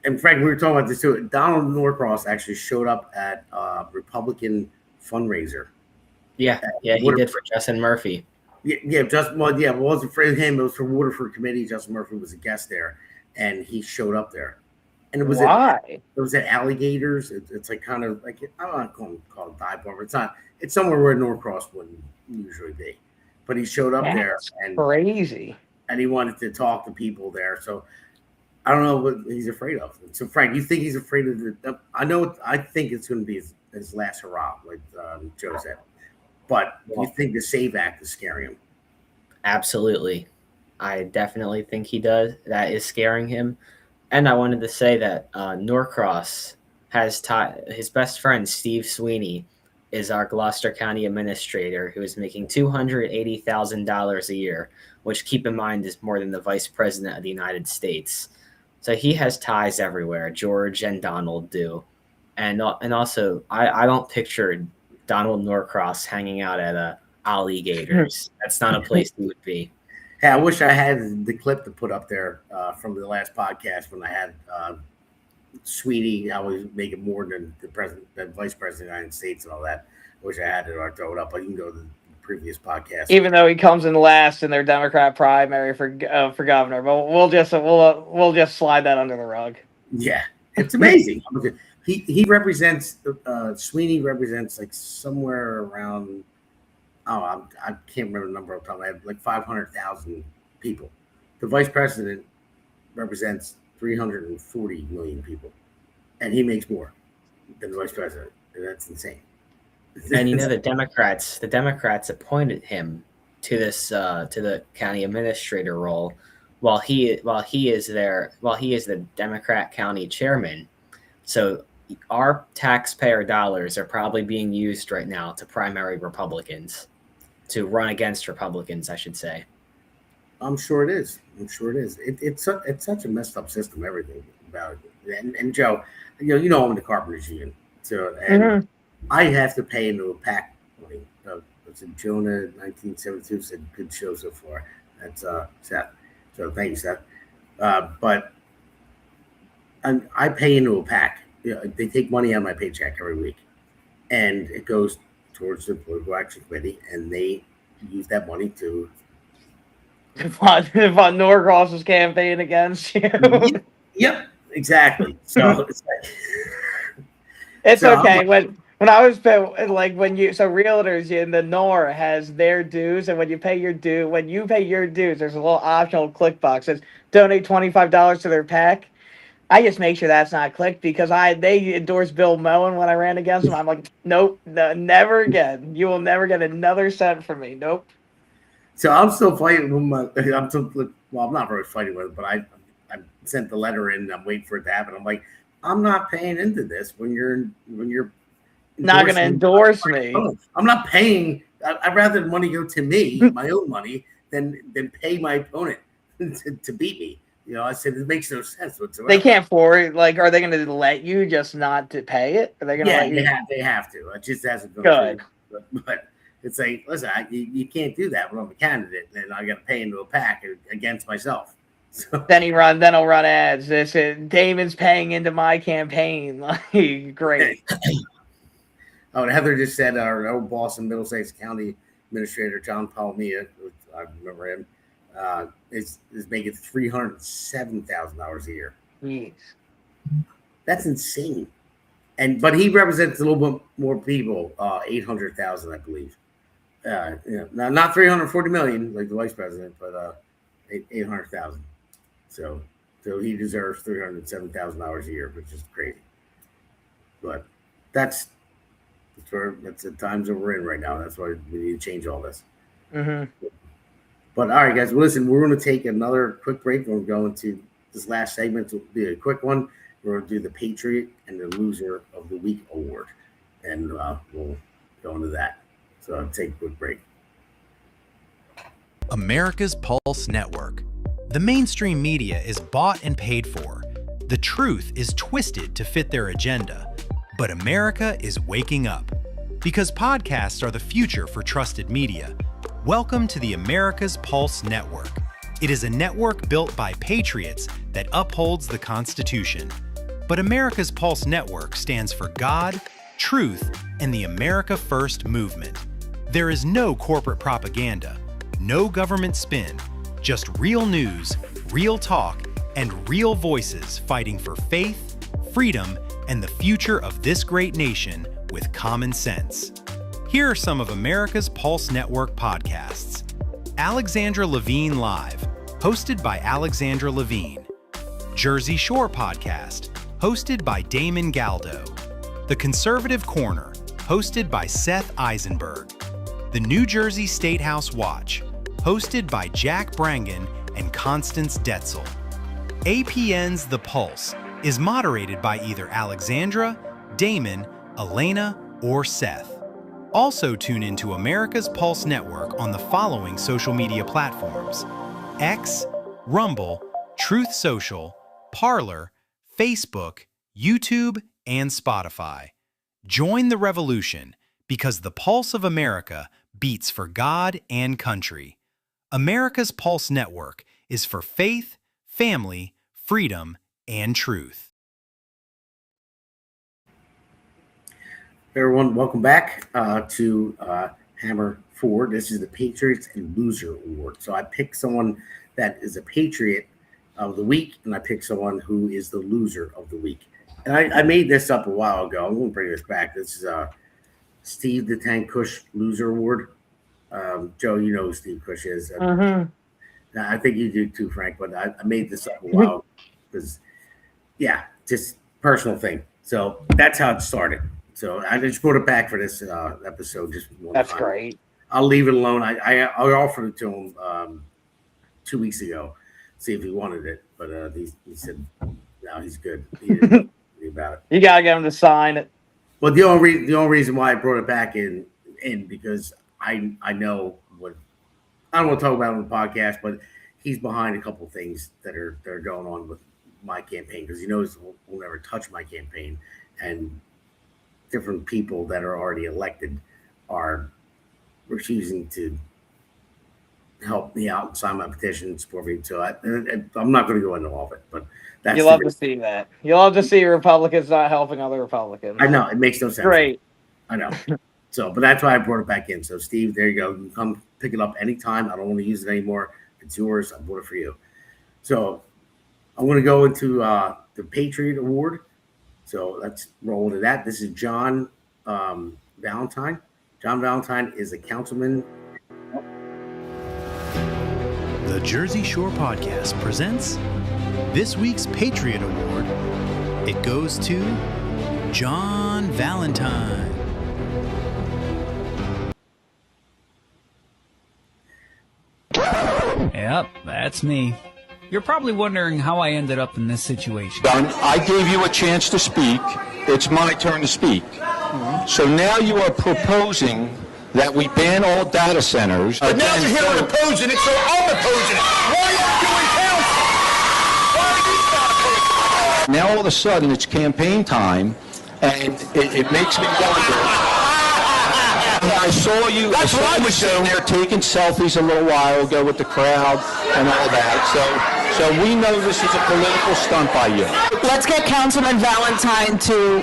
and Frank, we were talking about this too. Donald Norcross actually showed up at a Republican fundraiser. Yeah, he did for Justin Murphy. It wasn't for him. It was for Waterford Committee. Justin Murphy was a guest there, and he showed up there. And it was it was at Alligators. It's kind of like, I'm not going to call it dive bar. It's not. It's somewhere where Norcross wouldn't usually be, but he showed up there and crazy. And he wanted to talk to people there. So I don't know what he's afraid of. So Frank, you think he's afraid of the? I think it's going to be his last hurrah, like Joe said. But do you think the SAVE Act is scaring him? Absolutely, I definitely think he does. That is scaring him. And I wanted to say that Norcross has his best friend, Steve Sweeney, is our Gloucester County administrator, who is making $280,000 a year, which, keep in mind, is more than the vice president of the United States. So he has ties everywhere. George and Donald do. And also, I don't picture Donald Norcross hanging out at Alligators. That's not a place he would be. Hey, I wish I had the clip to put up there from the last podcast when I had Sweetie. I was making more than the vice president of the United States and all that. I wish I had it, or I'd throw it up. But you can go to the previous podcast. Even though he comes in last in their Democrat primary for governor, but we'll just slide that under the rug. Yeah, it's amazing. He represents Sweeney represents like somewhere around. I can't remember the number off the top of my head, like 500,000 people. The vice president represents 340 million people, and he makes more than the vice president. And that's insane. And the Democrats appointed him to this to the county administrator role, while he is the Democrat county chairman. So our taxpayer dollars are probably being used right now to primary Republicans, to run against Republicans, I should say. I'm sure it is. It's such a messed up system, everything. about it. And Joe, you know I'm in the Carpenters Union, so and I have to pay into a PAC money. It's in Jonah 1972. Said good show so far. That's Seth. So thank you, Seth. But I pay into a PAC. They take money out of my paycheck every week, and it goes towards the Political Action Committee, and they use that money to Von Norcross's campaign against you. Yep, exactly. So it's okay. When I was like when you realtors in the NOR has their dues, and when you pay your dues, there's a little optional click box that says donate $25 to their PAC. I just make sure that's not clicked because they endorsed Bill Moen when I ran against him. I'm like, nope, no, never again. You will never get another cent from me. Nope. So I'm still fighting with I'm not really fighting with it, but I sent the letter in. I'm waiting for it to happen. I'm like, I'm not paying into this when you're not going to endorse me. I'm not paying. I'd rather the money go to me, my own money, than pay my opponent to beat me. I said it makes no sense whatsoever. They can't afford. Like, are they going to let you just not to pay it? Are they going to let you? They have to. It just hasn't gone through. But it's like, listen, you can't do that when I'm a candidate, and I got to pay into a PAC against myself. So. Then he'll run ads. This Damon's paying into my campaign. Like, great. Oh, and Heather just said our old boss in Middlesex County Administrator John Palmia, I remember him, is making $307,000 a year. Jeez. That's insane. But he represents a little bit more people, 800,000, I believe. Not 340 million like the vice president, but 800,000. So he deserves $307,000 a year, which is crazy. But that's the times that we're in right now. That's why we need to change all this. Mm-hmm. But all right, guys. Well, listen, we're going to take another quick break. We're going to this last segment. Will be a quick one. We're going to do the Patriot and the Loser of the Week award, and we'll go into that. So I'll take a quick break. America's Pulse Network. The mainstream media is bought and paid for. The truth is twisted to fit their agenda. But America is waking up. Because podcasts are the future for trusted media. Welcome to the America's Pulse Network. It is a network built by patriots that upholds the Constitution. But America's Pulse Network stands for God, truth, and the America First movement. There is no corporate propaganda, no government spin, just real news, real talk, and real voices fighting for faith, freedom, and the future of this great nation with common sense. Here are some of America's Pulse Network podcasts. Alexandra Levine Live, hosted by Alexandra Levine. Jersey Shore Podcast, hosted by Damon Galdo. The Conservative Corner, hosted by Seth Eisenberg. The New Jersey State House Watch, hosted by Jack Brangan and Constance Detzel. APN's The Pulse is moderated by either Alexandra, Damon, Elena, or Seth. Also tune into America's Pulse Network on the following social media platforms: X, Rumble, Truth Social, Parler, Facebook, YouTube, and Spotify. Join the revolution because the pulse of America beats for God and country. America's Pulse Network is for faith, family, freedom, and truth. Everyone, welcome back to Hammer 4. This is the Patriots and Loser Award. So I picked someone that is a Patriot of the week, and I picked someone who is the loser of the week. And I made this up a while ago. I'm going to bring this back. This is Steve the Tank Cush Loser Award. Joe, you know who Steve Cush is. I think you do too, Frank, but I made this up a while because, just personal thing. So that's how it started. So I just brought it back for this episode. Just one That's time. Great. I'll leave it alone. I offered it to him 2 weeks ago, see if he wanted it, but he said no, he's good. He didn't think about it. You gotta get him to sign it. Well, the only reason why I brought it back in because I know what I don't want to talk about it on the podcast, but he's behind a couple things that are going on with my campaign because he knows we'll never touch my campaign, and different people that are already elected are refusing to help me out, sign my petition, support me. So I'm not going to go into all of it, but that's You love to see that. You love to see Republicans not helping other Republicans. I know it makes no sense. Great. I know. So, but that's why I brought it back in. So, Steve, there you go. You can come pick it up anytime. I don't want to use it anymore. It's yours. I bought it for you. So, I'm going to go into the Patriot Award. So, let's roll into that. This is John Valentine. John Valentine is a councilman. The Jersey Shore Podcast presents this week's Patriot Award. It goes to John Valentine. Yep, that's me. You're probably wondering how I ended up in this situation. John, I gave you a chance to speak. It's my turn to speak. So now you are proposing that we ban all data centers. But now you're here and opposing it, so I'm opposing it. Why are you doing council? Why are you not opposing it? Now all of a sudden it's campaign time, and it makes me wonder. I saw you sitting there taking selfies a little while ago with the crowd and all that. So we know this is a political stunt by you. Let's get Councilman Valentine to...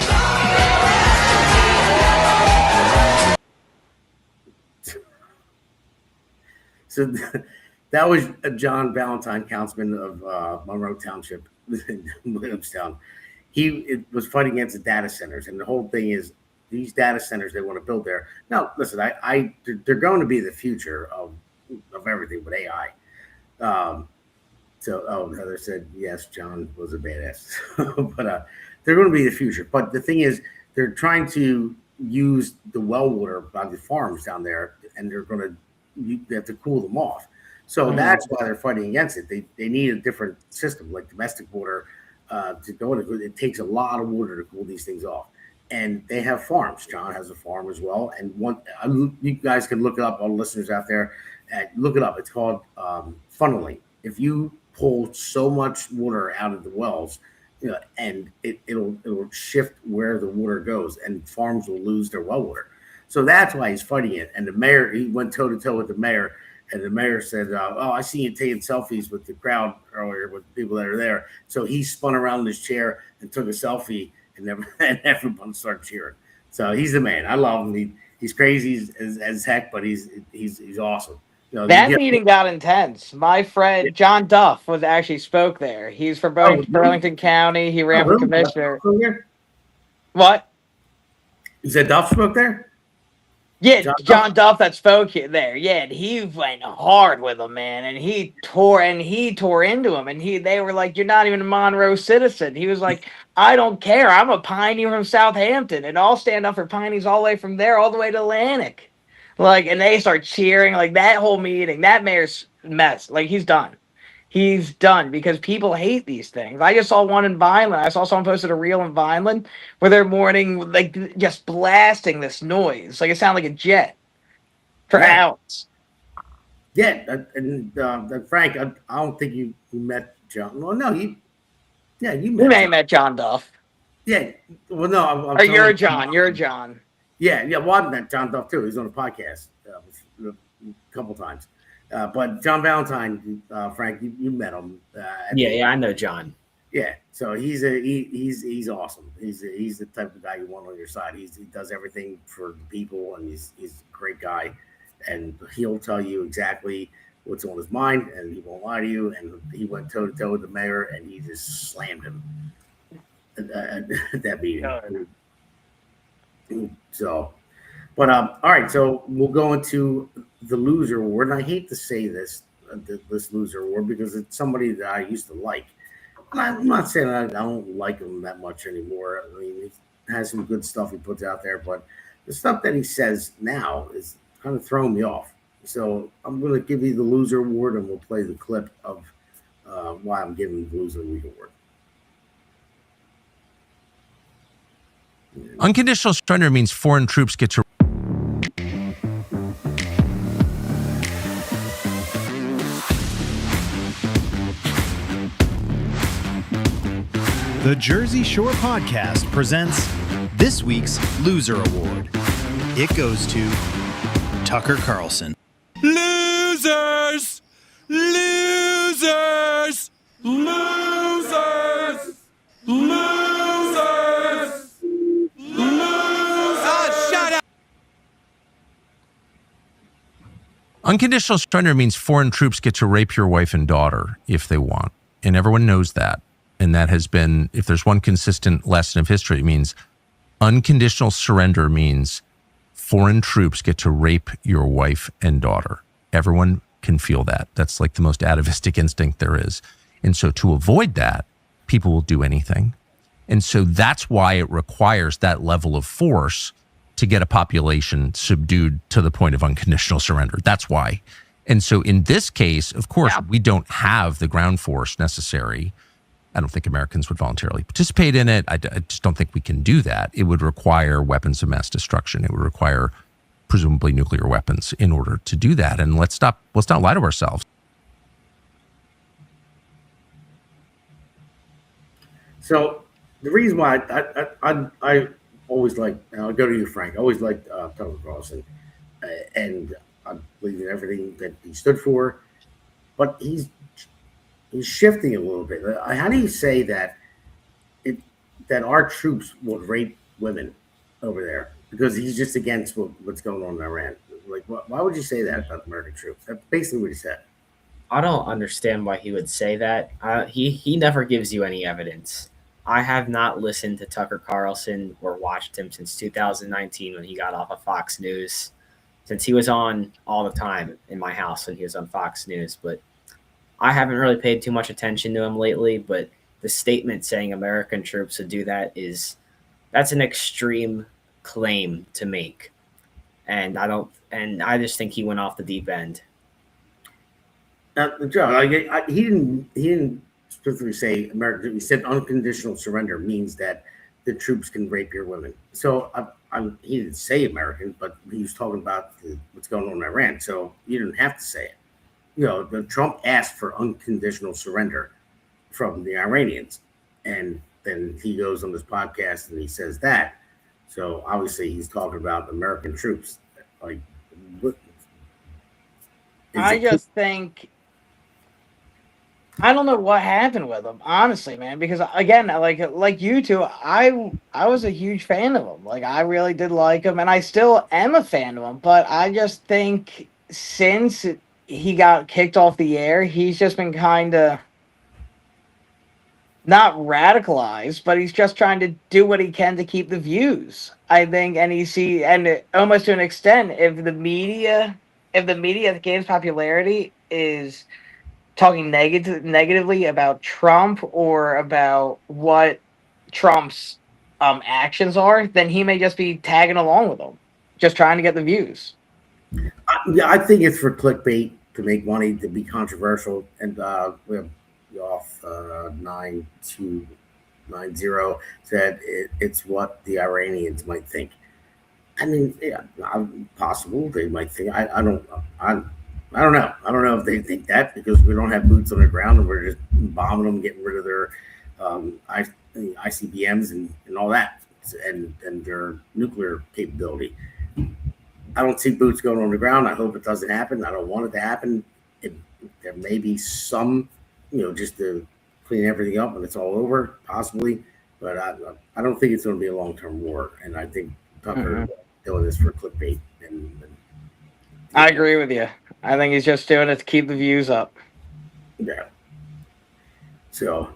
So that was John Valentine, councilman of Monroe Township, Williamstown. He was fighting against the data centers, and the whole thing is these data centers they want to build there. Now, listen, they're going to be the future of everything with AI. Heather said yes, John was a badass, but they're going to be the future. But the thing is, they're trying to use the well water by the farms down there, and they have to cool them off. So that's why they're fighting against it. They need a different system, like domestic water, to go in. It takes a lot of water to cool these things off. And they have farms. John has a farm as well. And you guys can look it up, all the listeners out there, look it up. It's called funneling. If you pull so much water out of the wells, and it'll shift where the water goes, and farms will lose their well water. So that's why he's fighting it. And the mayor, he went toe to toe with the mayor, and the mayor said, I see you taking selfies with the crowd earlier with people that are there. So he spun around in his chair and took a selfie, and everyone started cheering. So he's the man. I love him. He's crazy as heck, but he's awesome. That meeting got intense. My friend John Duff actually spoke there. He's from Burlington County. He ran for commissioner. What? You said Duff spoke there? Yeah, John Duff that spoke there. Yeah, and he went hard with him, man, and he tore into him, and they were like, "You're not even a Monroe citizen." He was like, "I don't care. I'm a Piney from Southampton, and I'll stand up for Pineys all the way from there, all the way to Atlantic." And they start cheering, that whole meeting. That mayor's mess. He's done. He's done because people hate these things. I just saw one in Vineland. I saw someone posted a reel in Vineland where they're mourning, just blasting this noise. It sounded like a jet for hours. Yeah, and Frank, I don't think you met John. Well, no, you met. You may have met John Duff. Yeah, well, no. You're John. You're John. Yeah. Well, I met John Duff too. He's on a podcast a couple times. But John Valentine, Frank, you met him. I know John. Yeah, so he's awesome. He's the type of guy you want on your side. He does everything for the people, and he's a great guy, and he'll tell you exactly what's on his mind, and he won't lie to you. And he went toe to toe with the mayor, and he just slammed him at that meeting. So. But all right, so we'll go into the loser award. And I hate to say this loser award because it's somebody that I used to like. I'm not saying I don't like him that much anymore. I mean, he has some good stuff he puts out there, but the stuff that he says now is kind of throwing me off. So I'm going to give you the loser award, and we'll play the clip of why I'm giving the loser week award. Unconditional surrender means foreign troops get to The Jersey Shore Podcast presents this week's Loser Award. It goes to Tucker Carlson. Losers! Losers! Losers! Losers! Losers! Shut up! Unconditional surrender means foreign troops get to rape your wife and daughter if they want. And everyone knows that. And that has been, if there's one consistent lesson of history, it means unconditional surrender means foreign troops get to rape your wife and daughter. Everyone can feel that. That's like the most atavistic instinct there is. And so to avoid that, people will do anything. And so that's why it requires that level of force to get a population subdued to the point of unconditional surrender. That's why. And so in this case, of course, we don't have the ground force necessary. I don't think Americans would voluntarily participate in it. I just don't think we can do that. It would require weapons of mass destruction. It would require presumably nuclear weapons in order to do that. And let's not lie to ourselves. So the reason why I always like, I'll go to you, Frank. I always liked Tucker Carlson, and I believe in everything that he stood for. But he's shifting a little bit. How do you say that that our troops would rape women over there because he's just against what's going on in Iran? Like, why would you say that about American troops? That's basically what he said. I don't understand why he would say that. He never gives you any evidence. I have not listened to Tucker Carlson or watched him since 2019 when he got off of Fox News, since he was on all the time in my house when he was on Fox News. But I haven't really paid too much attention to him lately, but the statement saying American troops would do that that's an extreme claim to make. And I just think he went off the deep end. Joe, he didn't specifically say American. He said unconditional surrender means that the troops can rape your women. So he didn't say American, but he was talking about what's going on in Iran. So you didn't have to say it. Trump asked for unconditional surrender from the Iranians, and then he goes on this podcast and he says that. So obviously he's talking about American troops. Like, I just think I don't know what happened with him, honestly, man. Because again, like you two, I was a huge fan of him. Like, I really did like him, and I still am a fan of him. But I just think since he got kicked off the air, he's just been kind of not radicalized, but he's just trying to do what he can to keep the views, I think. And almost to an extent, if the media that gains popularity is talking negatively about Trump or about what Trump's actions are, then he may just be tagging along with them, just trying to get the views. I think it's for clickbait, to make money, to be controversial. And we have off 9290 said it's what the Iranians might think. I mean, yeah, possible they might think. I don't know. I don't know if they think that, because we don't have boots on the ground and we're just bombing them, getting rid of their ICBMs and all that, and their nuclear capability. I don't see boots going on the ground. I hope it doesn't happen. I don't want it to happen. There may be some, just to clean everything up when it's all over, possibly. But I don't think it's going to be a long-term war. And I think Tucker doing this for clickbait. And I agree with you. I think he's just doing it to keep the views up. Yeah. So,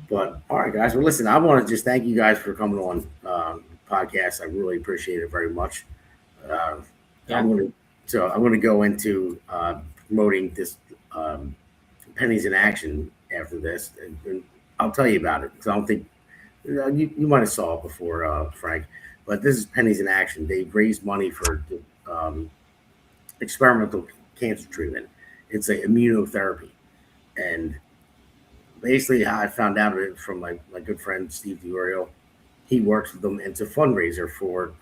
but all right, guys. Well, listen, I want to just thank you guys for coming on the podcast. I really appreciate it very much. I'm going to go into promoting this Pennies in Action after this, and I'll tell you about it, because I don't think you might have saw it before, Frank. But this is Pennies in Action. They've raised money for experimental cancer treatment. It's an immunotherapy, and basically how I found out of it from my good friend Steve DiOrio. He works with them, and it's a fundraiser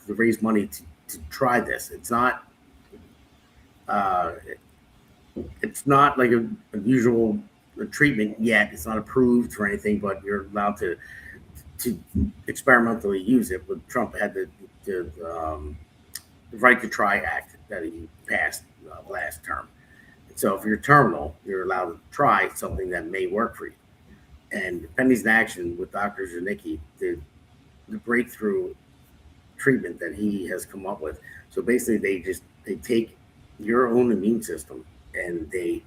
to raise money to try this. It's not like a usual treatment yet. It's not approved for anything, but you're allowed to to experimentally use it. But Trump had the Right to Try Act that he passed last term. So if you're terminal, you're allowed to try something that may work for you. And Pennies in Action with Dr. Zanicki, the breakthrough treatment that he has come up with. So basically, they take your own immune system and they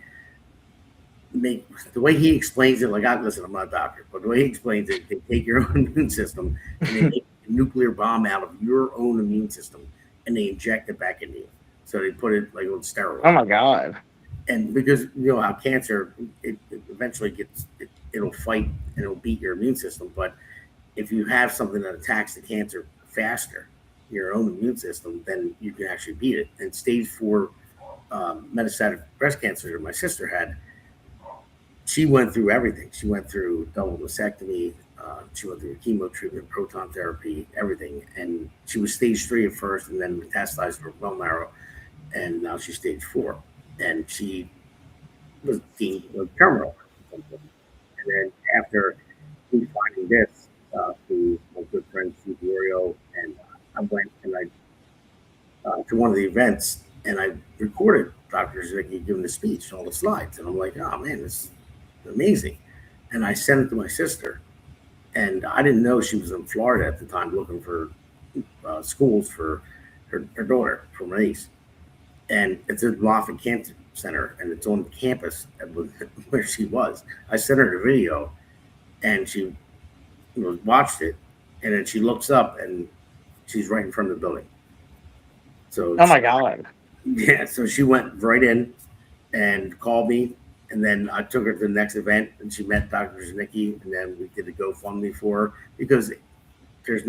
make, the way he explains it, like, listen, I'm not a doctor, but the way he explains it, they take your own immune system and they make a nuclear bomb out of your own immune system and they inject it back into you. So they put it like on steroids. Oh my God. And because you know how cancer, it eventually it'll fight and it'll beat your immune system. But if you have something that attacks the cancer faster, your own immune system, then you can actually beat it. And stage 4 metastatic breast cancer that my sister had, she went through everything. She went through double mastectomy. She went through chemo treatment, proton therapy, everything. And she was stage 3 at first and then metastasized her bone marrow. And now she's stage 4. And she was deemed terminal. And then after me finding this, through my good friend Steve Lorio, and I went and to one of the events and I recorded Dr. Zanicki giving the speech, all the slides. And I'm like, oh man, this is amazing. And I sent it to my sister. And I didn't know she was in Florida at the time looking for schools for her daughter, for my niece. And it's at Moffitt Cancer Center, and it's on campus where she was. I sent her the video, and she watched it, and then she looks up, and she's right in front of the building. So, oh my God. Yeah, so she went right in and called me, and then I took her to the next event, and she met Dr. Zanicki, and then we did a GoFundMe for her because there's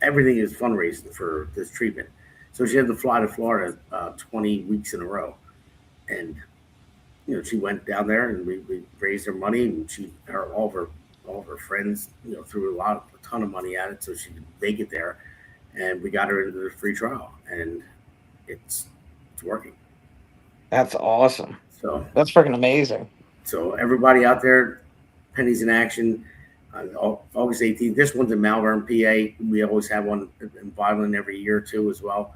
everything is fundraising for this treatment. So she had to fly to Florida 20 weeks in a row. And, she went down there and we raised her money, and all of her friends, threw a ton of money at it so she could make it there. And we got her into the free trial, and it's working. That's awesome. So that's freaking amazing. So everybody out there, Pennies in Action, August 18th. This one's in Malvern, PA. We always have one in Violin every year too, as well.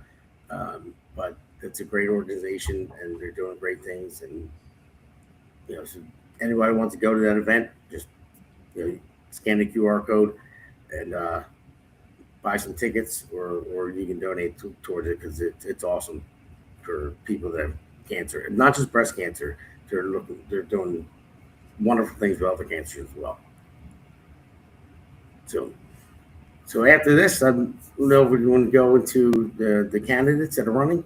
But it's a great organization, and they're doing great things. And so anybody wants to go to that event, just scan the QR code and buy some tickets, or you can donate towards it because it's awesome for people that have cancer, and not just breast cancer. They're doing wonderful things with other cancers as well. So after this, I don't know if we want to go into the candidates that are running.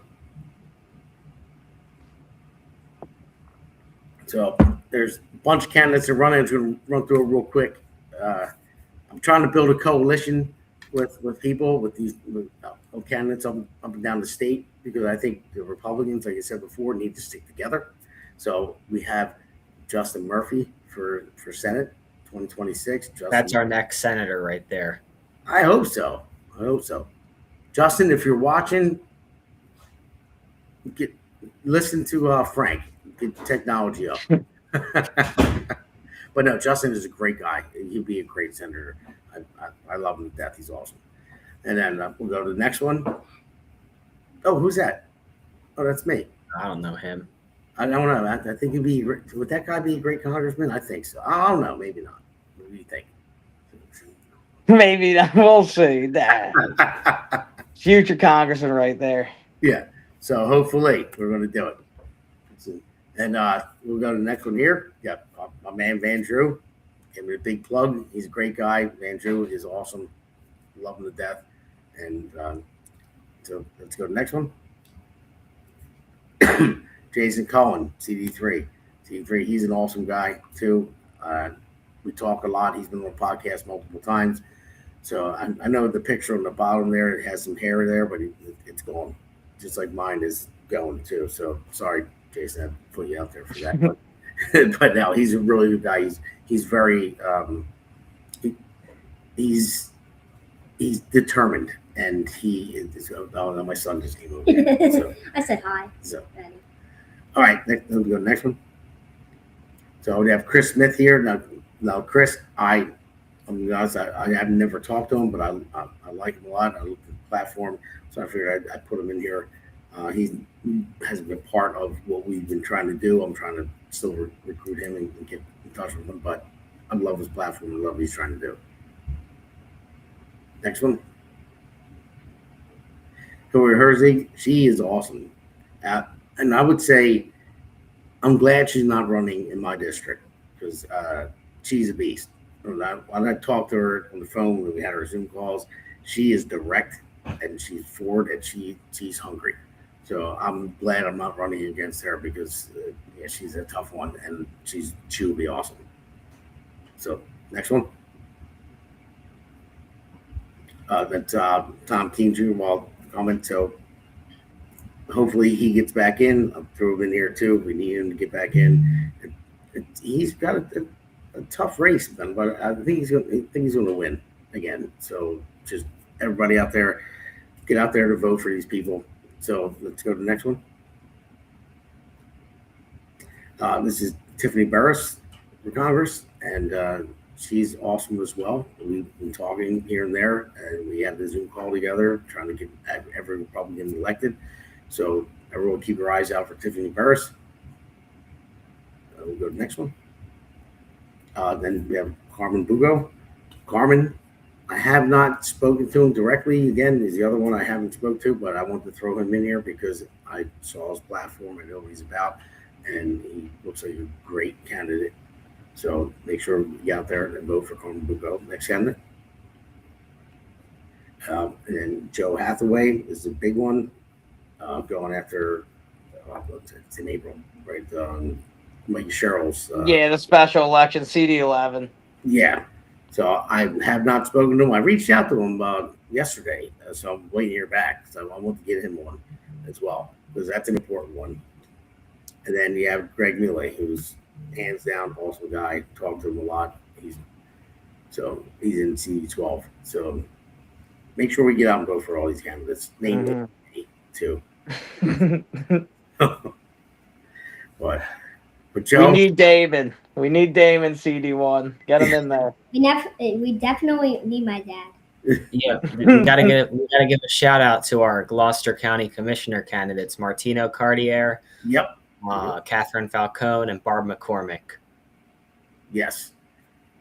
So there's a bunch of candidates that are running. I'm just going to run through it real quick. I'm trying to build a coalition with people, with these candidates up and down the state, because I think the Republicans, like I said before, need to stick together. So we have Justin Murphy for Senate 2026. That's our next senator right there. I hope so. Justin, if you're watching, listen to Frank. Get technology up. But no, Justin is a great guy. He'd be a great senator. I love him to death. He's awesome. And then we'll go to the next one. Oh, who's that? Oh, that's me. I don't know him. I don't know. I think would that guy be a great congressman? I think so. I don't know. Maybe not. What do you think? Maybe not. We'll see. Future congressman right there. Yeah. So hopefully we're going to do it. And we'll go to the next one here. Yeah, my man Van Drew. Give him a big plug. He's a great guy. Van Drew is awesome. Love him to death. And so let's go to the next one. Jason Cohen, CD3. CD3, he's an awesome guy too. We talk a lot. He's been on the podcast multiple times. So I know the picture on the bottom there, it has some hair there, but it's gone. Just like mine is going too. So sorry, Jason, I put you out there for that. But no, he's a really good guy. He's very he's determined, and he is. Oh no, my son just came over. So, I said hi. So, all right, let's go to the next one. So we have Chris Smith here. Now, Chris, I I'm honest, I have never talked to him, but I like him a lot. I looked at the platform, so I figured I'd put him in here. He hasn't been part of what we've been trying to do. I'm trying to still recruit him and get in touch with him, but I love his platform. I love what he's trying to do. Next one. Hillary Herzig, she is awesome. And I would say I'm glad she's not running in my district because she's a beast. When I talked to her on the phone when we had our Zoom calls, she is direct and she's forward and she's hungry. So I'm glad I'm not running against her because she's a tough one and she will be awesome. So next one. That's Tom King Jr. comment. So hopefully he gets back in. I'll throw him in here too. We need him to get back in. He's got a tough race, but I think he's going to win again. So just everybody out there, get out there to vote for these people. So let's go to the next one. This is Tiffany Barris for Congress, and she's awesome as well. We've been talking here and there, and we had the Zoom call together trying to get every Republican elected. So everyone keep your eyes out for Tiffany Barris. We'll go to the next one. Then we have Carmen Bugo. Carmen, I have not spoken to him directly. Again, he's the other one I haven't spoken to, but I want to throw him in here because I saw his platform. I know what he's about, and he looks like a great candidate. So make sure you get out there and vote for Carmen Bugo. Next candidate. And then Joe Hathaway is the big one, going after, it's in April, right? Like Cheryl's. The special election, CD11. Yeah. So I have not spoken to him. I reached out to him yesterday, so I'm waiting to hear back. So I want to get him one as well because that's an important one. And then you have Greg Milley, who's hands down awesome guy. Talked to him a lot. He's in CD12. So make sure we get out and vote for all these candidates. Name them too. But Joe, we need Damon. We need Damon CD1. Get him in there. We definitely need my dad. Yeah, we gotta give a shout out to our Gloucester County Commissioner candidates: Martino Cartier, Catherine Falcone, and Barb McCormick. Yes,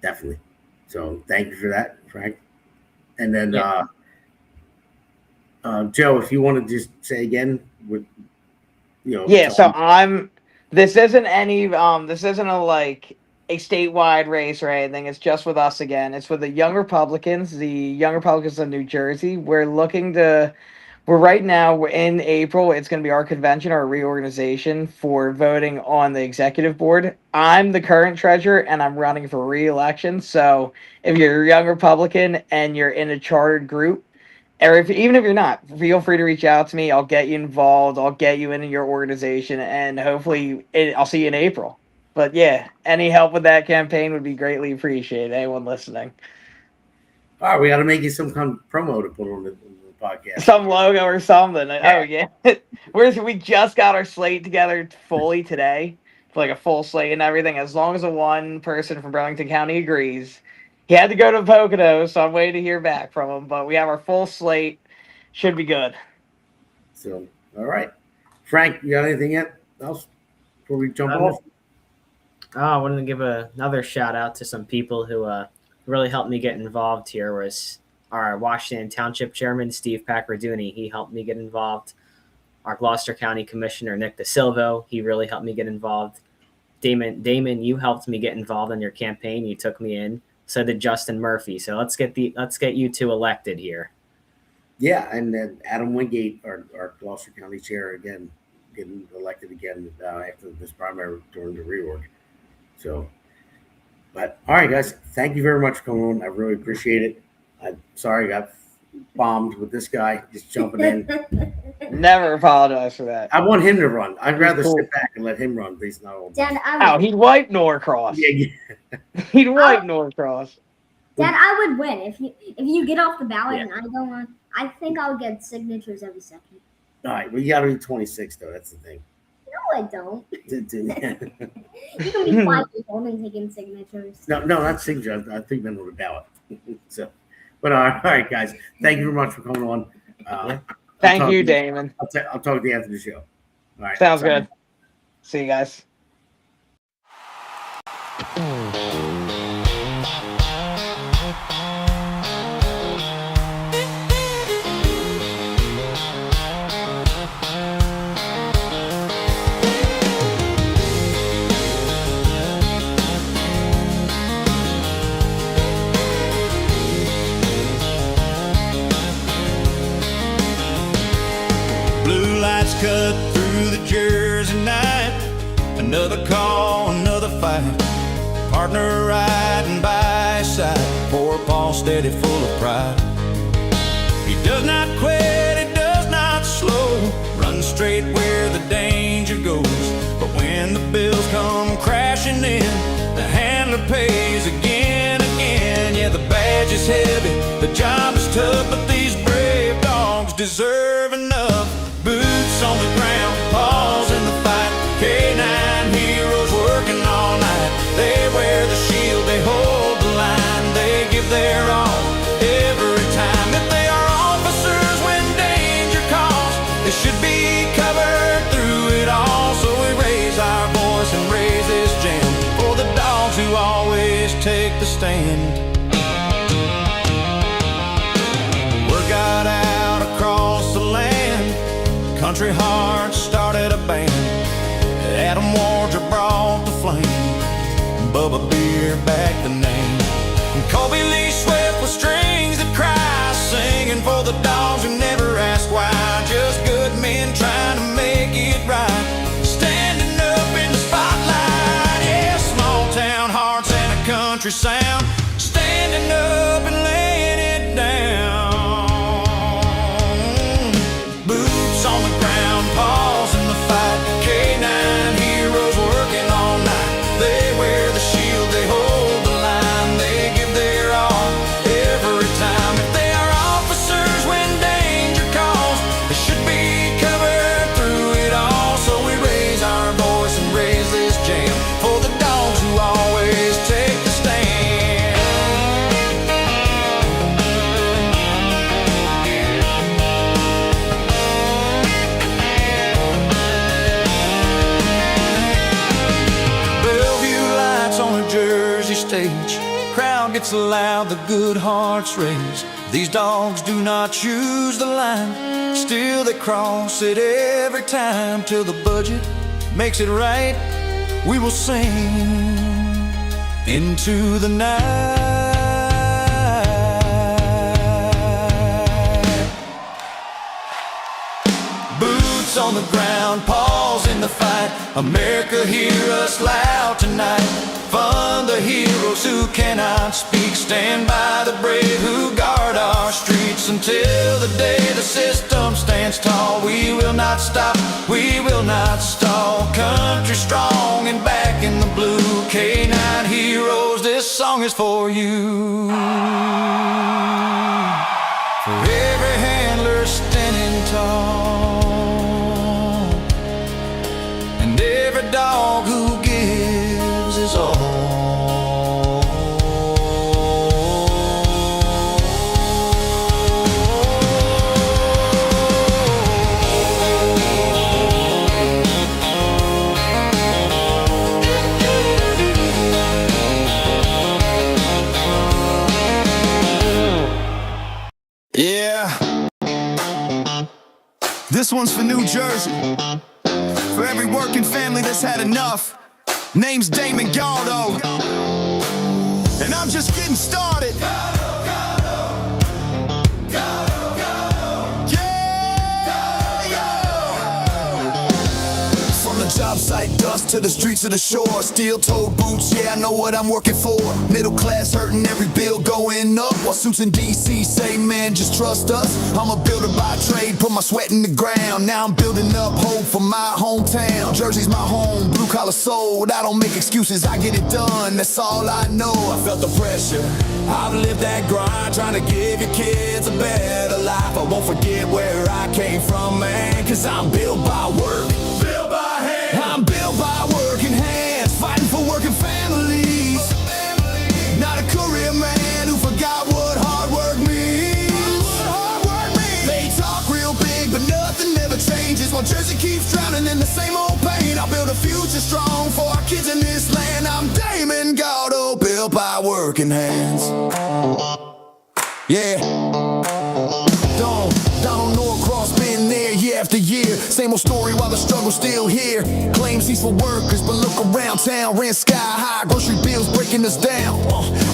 definitely. So thank you for that, Frank. And then Joe, if you want to just say again, This isn't a statewide race or anything. It's just with us again. It's with the Young Republicans, of New Jersey. We're in April. It's going to be our convention, our reorganization for voting on the executive board. I'm the current treasurer and I'm running for re-election. So if you're a Young Republican and you're in a chartered group, or even if you're not, feel free to reach out to me. I'll get you involved. I'll get you into your organization, and hopefully I'll see you in April. But yeah, any help with that campaign would be greatly appreciated. Anyone listening. All right, we got to make you some kind of promo to put on the podcast. Some logo or something. Yeah. Oh, yeah. We just got our slate together fully today, for like a full slate and everything. As long as one person from Burlington County agrees. He had to go to Pocono, so I'm waiting to hear back from him. But we have our full slate. Should be good. So, all right. Frank, you got anything else before we jump off? I wanted to give another shout out to some people who really helped me get involved here. Was our Washington Township Chairman, Steve Pacarduni. He helped me get involved. Our Gloucester County Commissioner, Nick DeSilvo. He really helped me get involved. Damon, you helped me get involved in your campaign. You took me in. So did Justin Murphy. So let's get you two elected here. Yeah, and then Adam Wingate, our Gloucester County Chair, again, getting elected again after this primary during the reorg. So, but all right, guys, thank you very much for coming on. I really appreciate it. I'm sorry I got bombed with this guy just jumping in. Never apologize for that. I want him to run. I'd rather sit back and let him run. But he's not old. Dad, he'd wipe Norcross. Yeah. He'd wipe Norcross. Dad, I would win if you get off the ballot and I go on. I think I'll get signatures every second. All right, well, you got to be 26 though. That's the thing. No, I don't. You can be 5 years old and taking signatures. No, not signatures. I think men on the ballot. So, but all right, guys. Thank you very much for coming on. Thank you, Damon. I'll talk to you after the show. All right. Sounds good. See you guys. Cut through the Jersey night. Another call, another fight. Partner riding by his side. Poor Paul steady, full of pride. He does not quit, he does not slow. Runs straight where the danger goes. But when the bills come crashing in, the handler pays again. Yeah, the badge is heavy, the job is tough, but these brave dogs deserve enough. Boots on the ground, paws in the fight. K9 heroes working all night. They wear the shield, they hold the line. They give their all every time. If they are officers when danger calls, they should be covered through it all. So we raise our voice and raise this jam for the dogs who always take the stand. Word got out across the land. Country Hearts started a band. Adam Wardrop brought the flame. Bubba Beer backed the name. And Colby Lee Swift with strings that cry, singing for the dogs who never ask why. Just good men trying to make it right. Standing up in the spotlight. Yeah, small town hearts and a country sound. Standing up and laying it down. On the ground, paws in the fight. K9 heroes working all night. They wear the shield, they hold the line. They give their all every time. If they are officers when danger calls, they should be covered through it all. So we raise our voice and raise this jam for the dogs who always take the stand. Stage. Crowd gets loud, the good hearts raise. These dogs do not choose the line, still they cross it every time. Till the budget makes it right, we will sing into the night. Boots on the ground, paws in the fight. America, hear us loud tonight. Fund the heroes who cannot speak. Stand by the brave who guard our streets until the day the system stands tall. We will not stop, we will not stall. Country strong and back in the blue. K9 heroes, this song is for you. For every handler standing tall, and every dog who gives his all. Yeah, this one's for New Jersey, for every working family that's had enough. Name's Damon, Galdo, and I'm just getting started. Job site dust to the streets of the shore. Steel-toed boots, yeah, I know what I'm working for. Middle class hurting, every bill going up. While suits in D.C. say, man, just trust us. I'm a builder by trade, put my sweat in the ground. Now I'm building up hope for my hometown. Jersey's my home, blue-collar soul. I don't make excuses, I get it done, that's all I know. I felt the pressure, I've lived that grind, trying to give your kids a better life. I won't forget where I came from, man, cause I'm built by work. I'm built by working hands, fighting for working families. Not a career man who forgot keeps drowning in the same old pain. I'll build a future strong for our kids in this land. I'm Damon, Galdo, built by working hands. Yeah. Donald Norcross been there year after year. Same old story while the struggle's still here. Claims he's for workers, but look around town. Rent sky high, grocery bills breaking us down.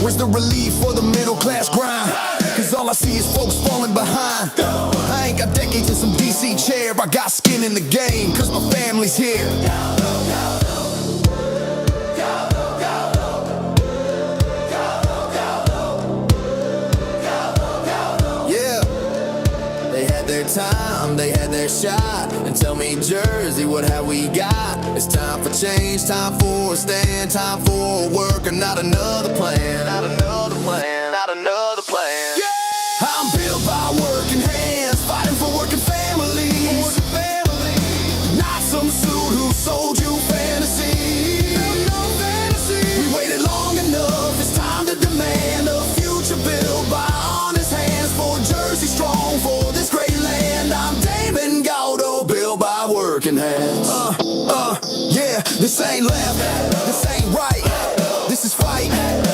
Where's the relief for the middle class grind? Cause all I see is folks falling behind. I ain't got decades in some DC chair. I got skin in the game, cause my family's here. Time, they had their shot, and tell me, Jersey, what have we got? It's time for change, time for a stand, time for a work, and not another plan, not another plan, not another plan. Yeah! I'm built by working hands, fighting for working families. Not some suit who sold you fantasy. We waited long enough, it's time to demand a future built by honest hands for Jersey strong, for this great land. I'm Damon, Galdo, built by working hands. Yeah, this ain't left, this ain't right. This is fight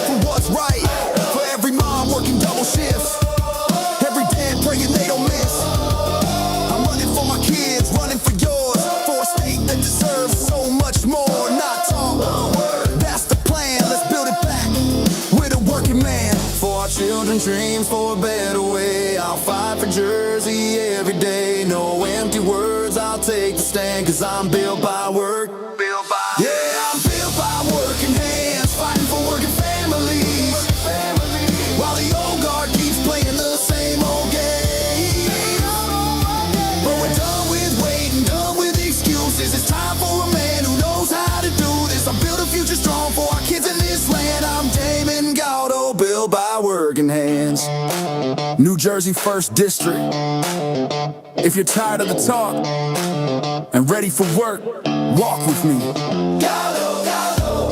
for what's right. For every mom working double shifts, every dad praying they don't miss. I'm running for my kids, running for yours, for a state that deserves so much more. Not talk, that's the plan, let's build it back with a working man. For our children's dreams, for a better way, I'll fight for Jersey every day. No empty words, I'll take the stand, cause I'm built by work. Yeah, I'm built by working hands, fighting for working families. While the old guard keeps playing the same old game. But we're done with waiting, done with excuses. It's time for a man who knows how to do this. I build a future strong for our kids in this land. I'm Damon, Galdo, built by working hands. New Jersey 1st District. If you're tired of the talk and ready for work, walk with me. Galdo, Galdo.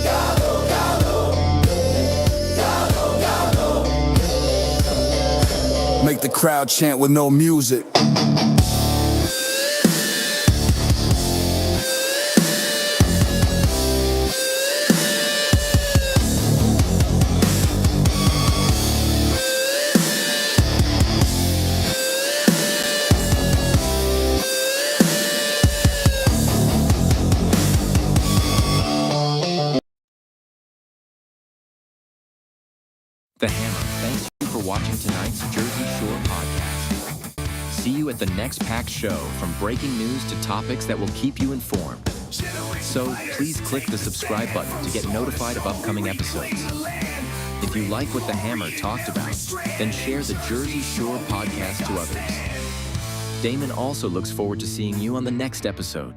Galdo, Galdo. Galdo, Galdo. Make the crowd chant with no music. The Hammer thanks you for watching tonight's Jersey Shore podcast. See you at the next packed show, from breaking news to topics that will keep you informed. So please click the subscribe button to get notified of upcoming episodes. If you like what The Hammer talked about, then share the Jersey Shore podcast to others. Damon also looks forward to seeing you on the next episode.